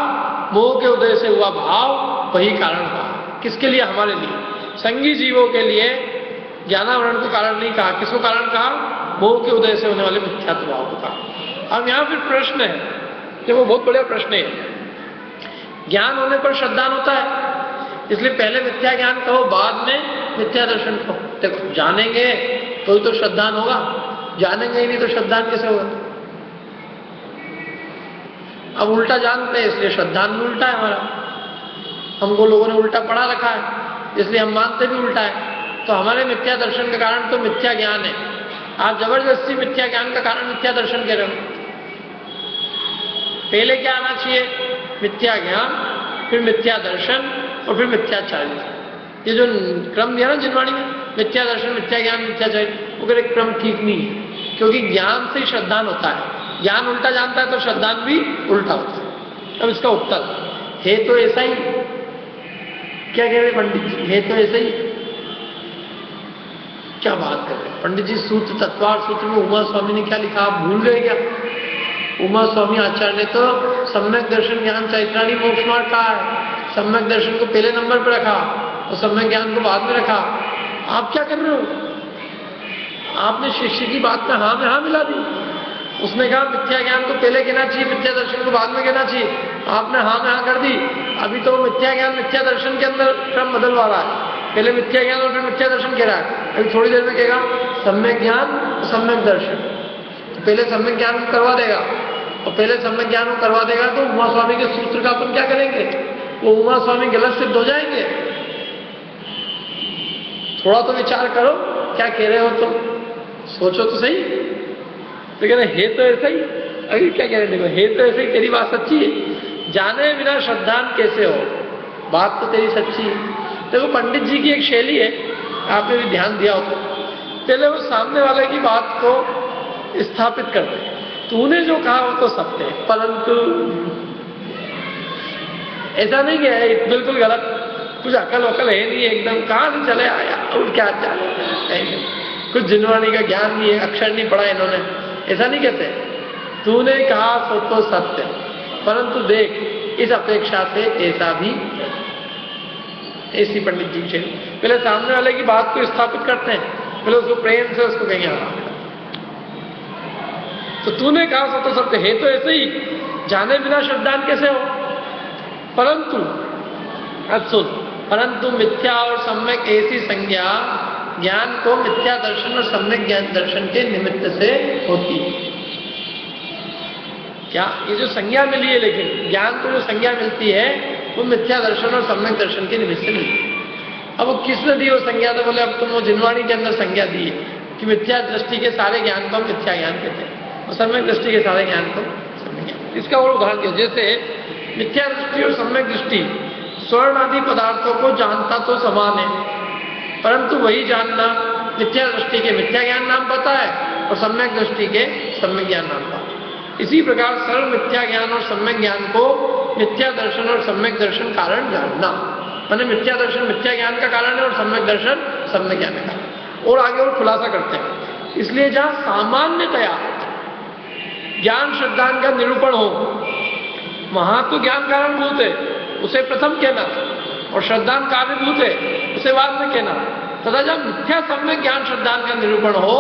मोह के उदय से हुआ भाव वही कारण कहा। किसके लिए? हमारे लिए, संगी जीवों के लिए ज्ञानावरण को कारण नहीं कहा। किसको कारण कहा? मोह के उदय से होने वाले मिथ्यात्व भाव को कहा। अब यहां फिर प्रश्न है, देखो बहुत बढ़िया प्रश्न है। ज्ञान होने पर श्रद्धान होता है, इसलिए पहले मिथ्या ज्ञान कहो, बाद में मिथ्या दर्शन कहो। देखो जानेंगे तो श्रद्धान होगा, जानेंगे ही नहीं तो श्रद्धान कैसे होगा? अब उल्टा जानते हैं इसलिए श्रद्धान भी उल्टा है हमारा। हमको लोगों ने उल्टा पढ़ा रखा है इसलिए हम मानते भी उल्टा है। तो हमारे मिथ्या दर्शन का कारण तो मिथ्या ज्ञान है। आप जबरदस्ती मिथ्या ज्ञान का कारण मिथ्या दर्शन कह रहे हो। पहले क्या आना चाहिए? मिथ्या ज्ञान, फिर मिथ्या दर्शन और फिर मिथ्याचार्य। ये जो क्रम दिया ना जिनवाणी में, मिथ्या दर्शन, मिथ्या ज्ञान, मिथ्याचार्य, वो कहते क्रम ठीक नहीं है, क्योंकि ज्ञान से श्रद्धान होता है। ज्ञान उल्टा जानता है तो श्रद्धान भी उल्टा होता है। अब इसका उत्तर है तो ऐसा ही। क्या कह रहे पंडित जी? है तो ऐसा ही। क्या बात कर रहे हैं पंडित जी? सूत्र, तत्वार्थ सूत्र में उमा स्वामी ने क्या लिखा, आप भूल गए क्या? उमा स्वामी आचार्य ने तो सम्यक दर्शन ज्ञान चैत्राणी मोक्ष मार्ग कहा है। सम्यक दर्शन को पहले नंबर पर रखा और सम्यक ज्ञान को बाद में रखा। आप क्या कर रहे हो? आपने शिष्य की बात में हाँ मिला दी। उसने कहा मिथ्या ज्ञान को पहले कहना चाहिए, मिथ्या दर्शन को बाद में कहना चाहिए। आपने हाँ में हाँ कर दी। अभी तो मिथ्या ज्ञान मिथ्या दर्शन के अंदर क्रम बदलवा रहा है। पहले मिथ्या ज्ञान और फिर मिथ्या दर्शन कह रहा है। अभी थोड़ी देर में कहेगा सम्यक ज्ञान सम्यक दर्शन। तो पहले सम्यक ज्ञान को करवा देगा और पहले सम्यक ज्ञान को करवा देगा तो उमा स्वामी के सूत्र का अपन क्या करेंगे? वो उमा स्वामी गलत सिद्ध हो जाएंगे। थोड़ा तो विचार करो, क्या कह रहे हो तुम? सोचो तो सही। तो कह रहे है तो ऐसा ही। अभी क्या कह रहे? देखो है तो ऐसा ही, तेरी बात सच्ची है। जाने बिना श्रद्धान कैसे हो? बात तो तेरी सच्ची है। देखो पंडित जी की एक शैली है, आपने भी ध्यान दिया हो तो, पहले वो सामने वाले की बात को स्थापित करते हैं। तूने जो कहा वो तो सत्य है, परंतु ऐसा नहीं कि है बिल्कुल गलत, कुछ अकल वकल है नहीं, एकदम कहाँ से चले आया और क्या चले, कुछ जिनवाणी का ज्ञान नहीं है, अक्षर नहीं पढ़ा इन्होंने, ऐसा नहीं कहते। तूने कहा सो तो सत्य, परंतु देख इस अपेक्षा से ऐसा भी। ऐसी पंडित जी की पहले सामने वाले की बात को स्थापित करते हैं, पहले उसको प्रेम से उसको कहेंगे हाँ। तो तूने कहा सो तो सत्य है तो ऐसे ही, जाने बिना श्रद्धान कैसे हो? परंतु सुन, परंतु मिथ्या और सम्यक ऐसी संज्ञा ज्ञान को मिथ्या दर्शन और सम्यक ज्ञान दर्शन के निमित्त से होती है। क्या ये जो संज्ञा मिली है, लेकिन ज्ञान को जो संज्ञा मिलती है वो मिथ्या दर्शन और सम्यक दर्शन के निमित्त से मिलती है। अब वो किसने दी वो संज्ञा? तो बोले अब तुम वो जिनवाणी के अंदर संज्ञा दी है कि मिथ्या दृष्टि के सारे ज्ञान को मिथ्या ज्ञान कहते हैं और सम्यक दृष्टि के सारे ज्ञान को सम्यक ज्ञान। इसका और उदाहरण दिया, जैसे मिथ्या दृष्टि और सम्यक दृष्टि स्वर्ण आदि पदार्थों को जानता तो समान है, परंतु वही जानना मिथ्या दृष्टि के मिथ्या ज्ञान नाम पता है और सम्यक दृष्टि के सम्यक ज्ञान नाम पता है। इसी प्रकार सर्व मिथ्या ज्ञान और सम्यक ज्ञान को मिथ्या दर्शन और सम्यक दर्शन कारण जानना, माने मिथ्या दर्शन मिथ्या ज्ञान का कारण है और सम्यक दर्शन सम्यक ज्ञान का कारण। और आगे और खुलासा करते हैं, इसलिए जहां सामान्यतया ज्ञान श्रद्धान का निरूपण हो वहां तो ज्ञान कारणभूत है, उसे प्रथम कहना, और श्रद्धान कार्यभूत है, उसे बाद में कहना। तथा जब मिथ्या सम्यक ज्ञान श्रद्धान का निरूपण हो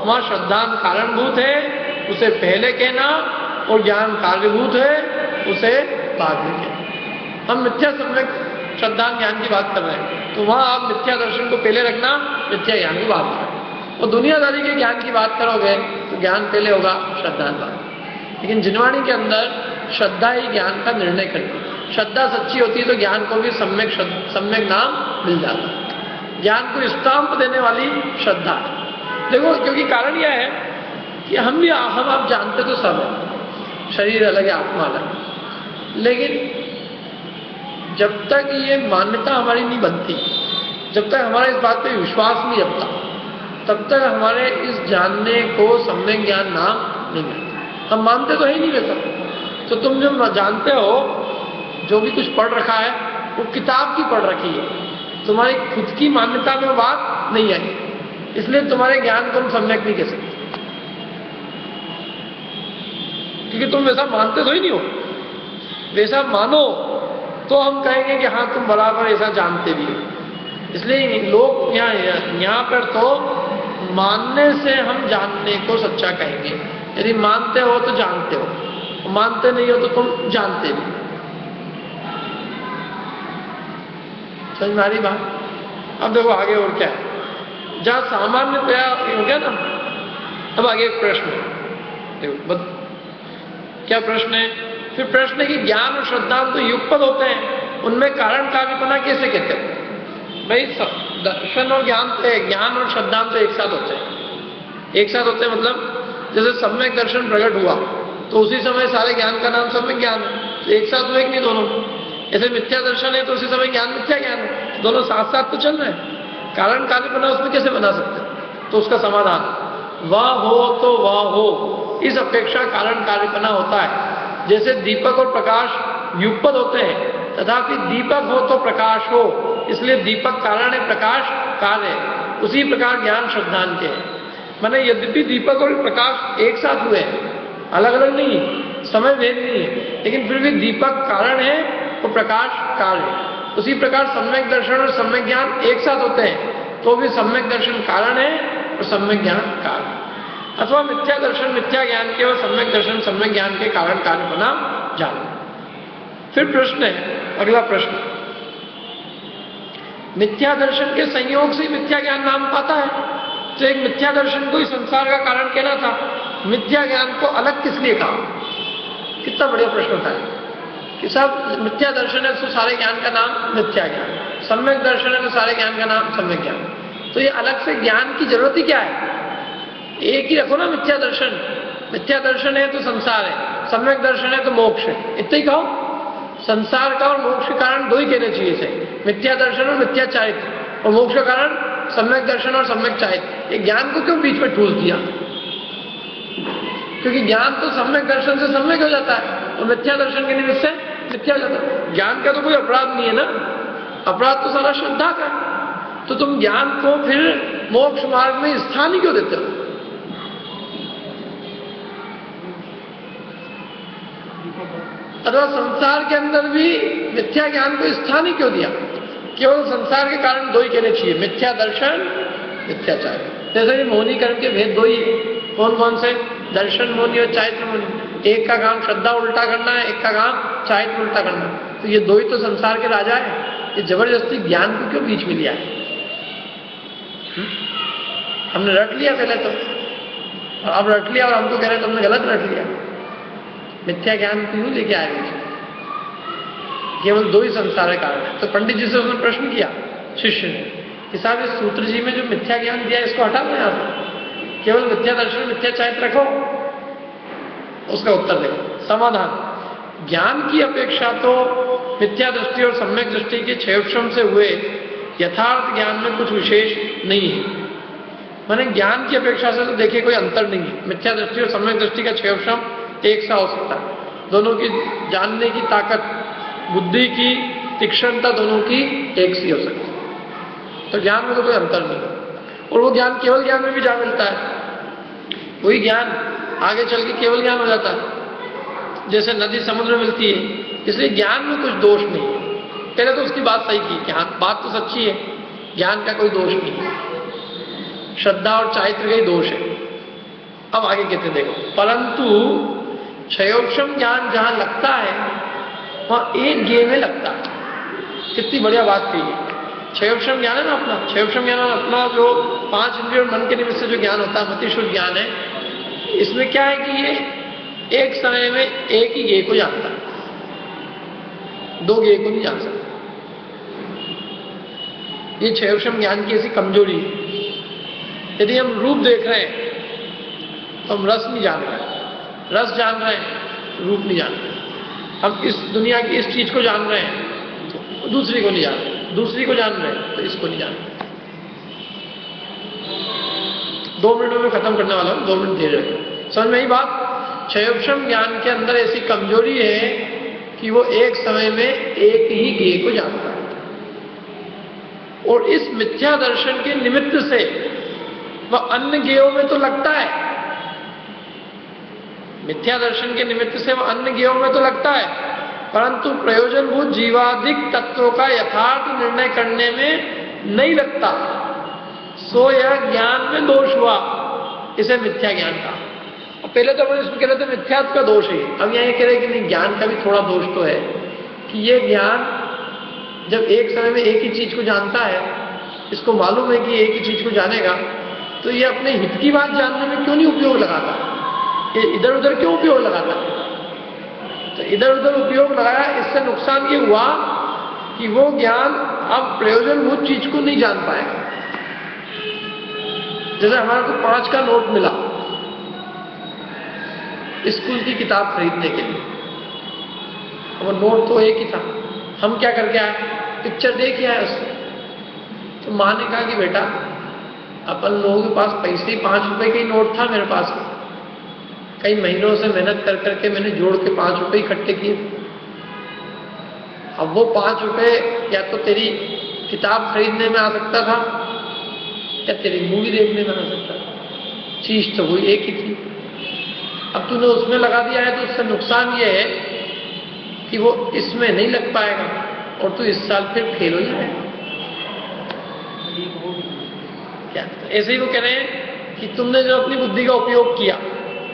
वहां श्रद्धान कारणभूत है, उसे पहले कहना, और ज्ञान कार्यभूत है, उसे बाद में कहना। हम मिथ्या सम्यक श्रद्धान ज्ञान की बात कर रहे हैं, तो वहां आप मिथ्या दर्शन को पहले रखना, मिथ्या ज्ञान की बात करें। और दुनियादारी के ज्ञान की बात करोगे तो ज्ञान पहले होगा, श्रद्धान बाद। लेकिन जिनवाणी के अंदर श्रद्धा ही ज्ञान का निर्णय करती है। श्रद्धा सच्ची होती है तो ज्ञान को भी सम्यक नाम मिल जाता है। ज्ञान को स्टाम्प देने वाली श्रद्धा। देखो, क्योंकि कारण यह है कि हम आप जानते तो सब है, शरीर अलग है, आत्मा अलग है, लेकिन जब तक ये मान्यता हमारी नहीं बनती, जब तक हमारा इस बात पे विश्वास नहीं जमता, तब तक हमारे इस जानने को सम्यक ज्ञान नाम नहीं मिलता। हम मानते तो है ही नहीं वैसा। तो तुम जो जानते हो, जो भी कुछ पढ़ रखा है वो किताब की पढ़ रखी है, तुम्हारी खुद की मान्यता में बात नहीं आई, इसलिए तुम्हारे ज्ञान को हम सम्यक नहीं कह सकते, क्योंकि तुम वैसा मानते तो ही नहीं हो। वैसा मानो तो हम कहेंगे कि हाँ तुम बराबर ऐसा जानते भी हो। इसलिए लोग यहाँ पर तो मानने से हम जानने को सच्चा कहेंगे। यदि मानते हो तो जानते हो, मानते नहीं हो तो तुम जानते भी। समझ में आ रही बात? अब देखो आगे और क्या है, जहाँ सामान्यतया हो गया ना। अब आगे एक प्रश्न है, देखो क्या प्रश्न है? फिर प्रश्न है कि ज्ञान और श्रद्धा तो युगपद होते हैं, उनमें कारण कार्यपना कैसे कहते हैं? भाई दर्शन और ज्ञान तो है, ज्ञान और श्रद्धा तो एक साथ होते हैं। एक साथ होते हैं मतलब जैसे सम्यक दर्शन प्रकट हुआ तो उसी समय सारे ज्ञान का नाम सम्यक ज्ञान है, तो एक साथ हुए कि नहीं दोनों? ऐसे मिथ्या दर्शन है तो उसी समय ज्ञान मिथ्या ज्ञान है, दोनों साथ साथ तो चल रहे हैं। कारण कार्यपना उसमें कैसे बना सकते हैं? तो उसका समाधान वह हो तो वह हो, इस अपेक्षा कारण कार्यपना होता है। जैसे दीपक और प्रकाश युगपद होते हैं, तथापि दीपक हो तो प्रकाश हो, इसलिए दीपक कारण है, प्रकाश कार्य है। उसी प्रकार ज्ञान श्रद्धान के हैं। माने यद्यपि दीपक और प्रकाश एक साथ हुए हैं, अलग अलग नहीं, समय भेद नहीं है, लेकिन फिर भी दीपक कारण है और प्रकाश कार्य है। उसी प्रकार सम्यक दर्शन और सम्यक ज्ञान एक साथ होते हैं, तो भी सम्यक दर्शन कारण है और सम्यक ज्ञान कार्य, अथवा मिथ्या दर्शन मिथ्या ज्ञान के और सम्यक दर्शन सम्यक ज्ञान के कारण कार्य बना जाना। फिर प्रश्न है, अगला प्रश्न, मिथ्या दर्शन के संयोग से मिथ्या ज्ञान नाम पाता है, तो एक मिथ्या दर्शन को ही संसार का कारण कहना था, मिथ्या ज्ञान को अलग किस लिए कहा? कितना बढ़िया प्रश्न होता है कि सब मिथ्या दर्शन है तो सारे ज्ञान का नाम मिथ्या ज्ञान, सम्यक दर्शन है तो सारे ज्ञान का नाम सम्यक ज्ञान, तो ये अलग से ज्ञान की जरूरत ही क्या है? एक ही रखो ना मिथ्या दर्शन। मिथ्या दर्शन है तो संसार है, सम्यक दर्शन है तो मोक्ष है, इतना ही कहो। संसार का और मोक्ष का कारण दो ही कहने चाहिए थे, मिथ्या दर्शन और मिथ्या चारित्र, और मोक्ष का कारण सम्यक दर्शन और सम्यक चारित्र। ये ज्ञान को क्यों बीच में ठूस दिया? क्योंकि ज्ञान तो सम्यक दर्शन से सम्यक हो जाता है और मिथ्या दर्शन के निमित्त से मिथ्या हो जाता है। ज्ञान का तो कोई अपराध नहीं है ना, अपराध तो सारा श्रद्धा का है। तो तुम ज्ञान को फिर मोक्ष मार्ग में स्थान ही क्यों देते हो? अथवा संसार के अंदर भी मिथ्या ज्ञान को स्थान ही क्यों दिया? केवल संसार के कारण दो ही कहने चाहिए, मिथ्या दर्शन मिथ्याचार। जैसे मोहिनी कर्म के भेद दो ही, कौन कौन से? दर्शन मोहिनी और चारित्र मोहिनी। एक का काम श्रद्धा उल्टा करना है, एक का काम चारित्र उल्टा करना। तो ये दो ही तो संसार के राजा है, ये जबरदस्ती ज्ञान को क्यों बीच में लिया है? हमने रट लिया पहले तो, और अब रट लिया और हमको कह रहे तुमने गलत रट लिया। मिथ्या ज्ञान क्यों लेके आए बीच में? केवल दो ही संसार के कारण है। तो पंडित जी से उसने प्रश्न किया शिष्य ने कि साहब इस सूत्र जी में जो मिथ्या ज्ञान दिया इसको हटा दो यहाँ से, केवल मिथ्या दर्शन मिथ्या चारित्र रखो। उसका उत्तर देखो, समाधान, ज्ञान की अपेक्षा तो मिथ्या दृष्टि और सम्यक दृष्टि के क्षयोक्षम से हुए यथार्थ ज्ञान में कुछ विशेष नहीं है। माने ज्ञान की अपेक्षा से तो देखिए कोई अंतर नहीं है। मिथ्या दृष्टि और सम्यक दृष्टि का क्षयोक्षम एक सा हो सकता है, दोनों की जानने की ताकत, बुद्धि की तीक्ष्णता दोनों की एक सी हो सकती है। तो ज्ञान में तो कोई अंतर नहीं है, और वो ज्ञान केवल ज्ञान में भी जा मिलता है। वही ज्ञान आगे चल के केवल ज्ञान हो जाता है, जैसे नदी समुद्र में मिलती है। इसलिए ज्ञान में कुछ दोष नहीं है। पहले तो उसकी बात सही की कि हाँ बात तो सच्ची है, ज्ञान का कोई दोष नहीं है, श्रद्धा और चारित्र का ही दोष है। अब आगे कहते देखो, परंतु क्षयोक्षम ज्ञान जहां लगता है वहां एक गे में लगता है। कितनी बढ़िया बात कही है। क्षयोक्षम ज्ञान है ना अपना, क्षयोक्षम ज्ञान अपना जो पांच इंद्रिय और मन के निमित्त से जो ज्ञान होता है, मतिशुद्ध ज्ञान है। इसमें क्या है कि ये एक समय में एक ही ज्ञेय को जानता है, दो ज्ञेय को नहीं जान सकता। ये क्षयक्षम ज्ञान की ऐसी कमजोरी है। यदि हम रूप देख रहे हैं तो हम रस नहीं जान रहे हैं, रस जान रहे हैं, रूप नहीं जान रहे। हम इस दुनिया की इस चीज को जान रहे हैं तो दूसरी को नहीं जान रहे, दूसरी को जान रहे हैं तो इसको नहीं जान रहे। 2 मिनटों में खत्म करने वाला हूं, 2 मिनट धीरे रखें। समझ में आई बात? क्षयक्षम ज्ञान के अंदर ऐसी कमजोरी है कि वो एक समय में एक ही ज्ञेय को जानता है, और इस मिथ्या दर्शन के निमित्त से वह अन्य ज्ञेयों में तो लगता है, मिथ्या दर्शन के निमित्त से वह अन्य ज्ञेयों में तो लगता है, परंतु प्रयोजनभूत जीवादिक तत्वों का यथार्थ निर्णय करने में नहीं लगता। सो यह ज्ञान में दोष हुआ, इसे मिथ्या ज्ञान कहा। और पहले तो अपन इसमें कह रहे थे मिथ्यात्व का दोष है, अब यहाँ कह रहे कि नहीं, ज्ञान का भी थोड़ा दोष तो है कि ये ज्ञान जब एक समय में एक ही चीज को जानता है, इसको मालूम है कि एक ही चीज को जानेगा, तो ये अपने हित की बात जानने में क्यों नहीं उपयोग लगाता, ये इधर उधर क्यों उपयोग लगाता है? तो इधर उधर उपयोग लगाया, इससे नुकसान ये हुआ कि वो ज्ञान अब प्रयोजनभूत चीज को नहीं जान पाएगा। जैसे हमारे को 5 का नोट मिला स्कूल की किताब खरीदने के लिए, वो नोट तो एक ही था, हम क्या करके आए, पिक्चर देख के आए उससे। तो माँ ने कहा कि बेटा अपन लोगों के पास पैसे ही 5 रुपए का ही नोट था मेरे पास, कई महीनों से मेहनत कर करके मैंने जोड़ के 5 रुपए इकट्ठे किए। अब वो 5 रुपए या तो तेरी किताब खरीदने में आ सकता था या तेरी मूवी देखने में आ सकता था, चीज तो वही एक ही थी। अब तूने उसमें लगा दिया है तो उससे नुकसान ये है कि वो इसमें नहीं लग पाएगा और तू इस साल फिर फेल हो जाएगा। क्या ऐसे ही वो कह रहे हैं कि तुमने जो अपनी बुद्धि का उपयोग किया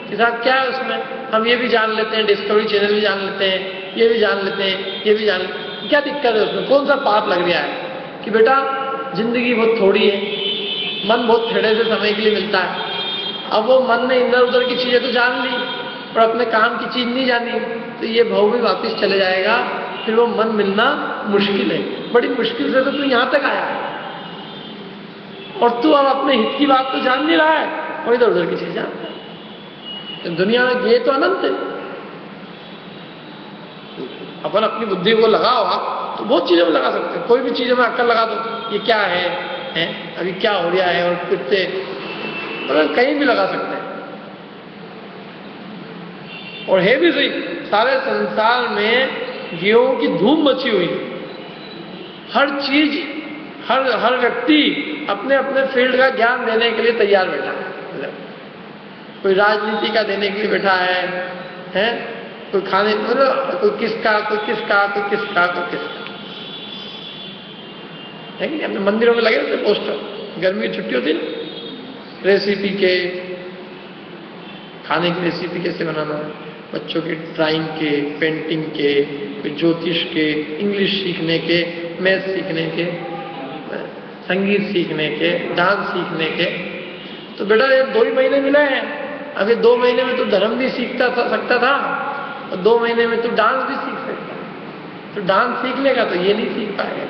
कि साहब क्या है उसमें, हम ये भी जान लेते हैं, डिस्कवरी चैनल भी जान लेते हैं, ये भी जान लेते हैं, ये भी जान लेते हैं, क्या दिक्कत है उसमें, कौन सा पाप लग गया है? कि बेटा जिंदगी बहुत थोड़ी है, मन बहुत थोड़े से समय के लिए मिलता है। अब वो मन ने इधर उधर की चीजें तो जान ली पर अपने काम की चीज नहीं जानी, तो ये भाव भी वापिस चले जाएगा, फिर वो मन मिलना मुश्किल है। बड़ी मुश्किल से तो तू यहां तक आया है और तू अब अपने हित की बात तो जान नहीं रहा है और इधर उधर की चीज जानता है। तो दुनिया में ये तो अनंत है, अपन अपनी बुद्धि को लगाओ आप तो बहुत चीजों में लगा सकते हैं। कोई भी चीजों में अक्ल लगा दो, ये क्या है अभी क्या हो रहा है, और फिर से मतलब कहीं भी लगा सकते हैं। और है भी सही, सारे संसार में जीवों की धूम मची हुई, हर चीज हर व्यक्ति अपने अपने फील्ड का ज्ञान देने के लिए तैयार बैठा है। कोई राजनीति का देने के लिए बैठा है? कोई खाने मतलब कोई किसका कोई किसका कोई किसका कोई किसका है कि नहीं? अपने मंदिरों में लगे होते पोस्टर, गर्मी की छुट्टी होती ना, रेसिपी के, खाने की रेसिपी कैसे बनाना है, बच्चों के ड्राइंग के, पेंटिंग के, कोई ज्योतिष के, इंग्लिश सीखने के, मैथ सीखने के, संगीत सीखने के, डांस सीखने के। तो बेटा ये 2 ही महीने मिले हैं, अभी 2 महीने में तो धर्म भी सकता था और 2 महीने में तो डांस भी सीख सकता है। तो डांस सीख लेगा तो ये नहीं सीख पाएगा,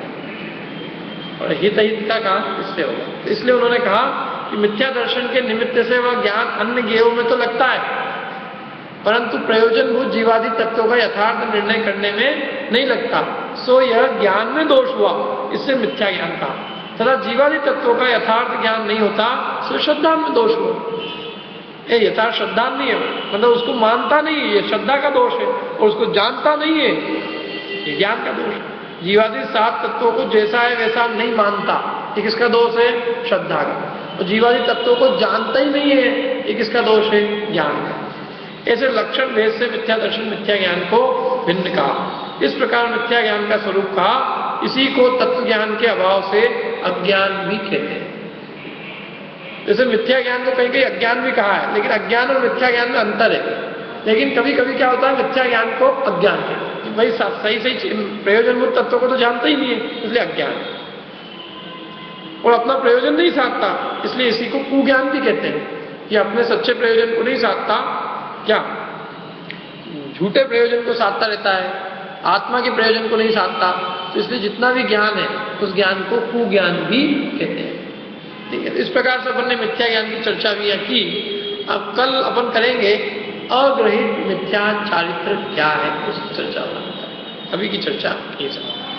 और हित का काम इससे होगा। तो इसलिए उन्होंने कहा कि मिथ्या दर्शन के निमित्त से वह ज्ञान अन्य ज्ञेयों में तो लगता है, परंतु प्रयोजनभूत जीवादि तत्वों का यथार्थ निर्णय करने में नहीं लगता। सो यह ज्ञान में दोष हुआ, इससे मिथ्या ज्ञान कहा। तथा जीवादि तत्वों का यथार्थ ज्ञान नहीं होता, सो श्रद्धा में दोष हुआ। ये यथार्थ श्रद्धा नहीं है, मतलब उसको मानता नहीं है, ये श्रद्धा का दोष है, और उसको जानता नहीं है, ये ज्ञान का दोष है। जीवादि 7 तत्वों को जैसा है वैसा नहीं मानता, ये किसका दोष है? श्रद्धा का। और जीवादि तत्वों को जानता ही नहीं है, ये किसका दोष है? ज्ञान का। ऐसे लक्षण भेद से मिथ्या दर्शन मिथ्या ज्ञान को भिन्न कहा। इस प्रकार मिथ्या ज्ञान का स्वरूप कहा। इसी को तत्व ज्ञान के अभाव से अज्ञान भी कहते हैं। जैसे मिथ्या ज्ञान को कहीं कहीं अज्ञान भी कहा है, लेकिन अज्ञान और मिथ्या ज्ञान में अंतर है। लेकिन कभी कभी क्या होता है, मिथ्या ज्ञान को अज्ञान कहते हैं, भाई सही प्रयोजनभूत तत्वों को तो जानता ही नहीं है, इसलिए अज्ञान, और अपना प्रयोजन नहीं साधता, इसलिए इसी को कुज्ञान भी कहते हैं कि अपने सच्चे प्रयोजन को नहीं साधता, क्या झूठे प्रयोजन को साधता रहता है, आत्मा के प्रयोजन को नहीं साधता, तो इसलिए जितना भी ज्ञान है उस ज्ञान को कुज्ञान भी कहते हैं। ठीक है, इस प्रकार से अपन ने मिथ्या ज्ञान की चर्चा भी की। अब कल अपन करेंगे अग्रहित मिथ्या चारित्र क्या है, उस चर्चा में। अभी की चर्चा ये सब।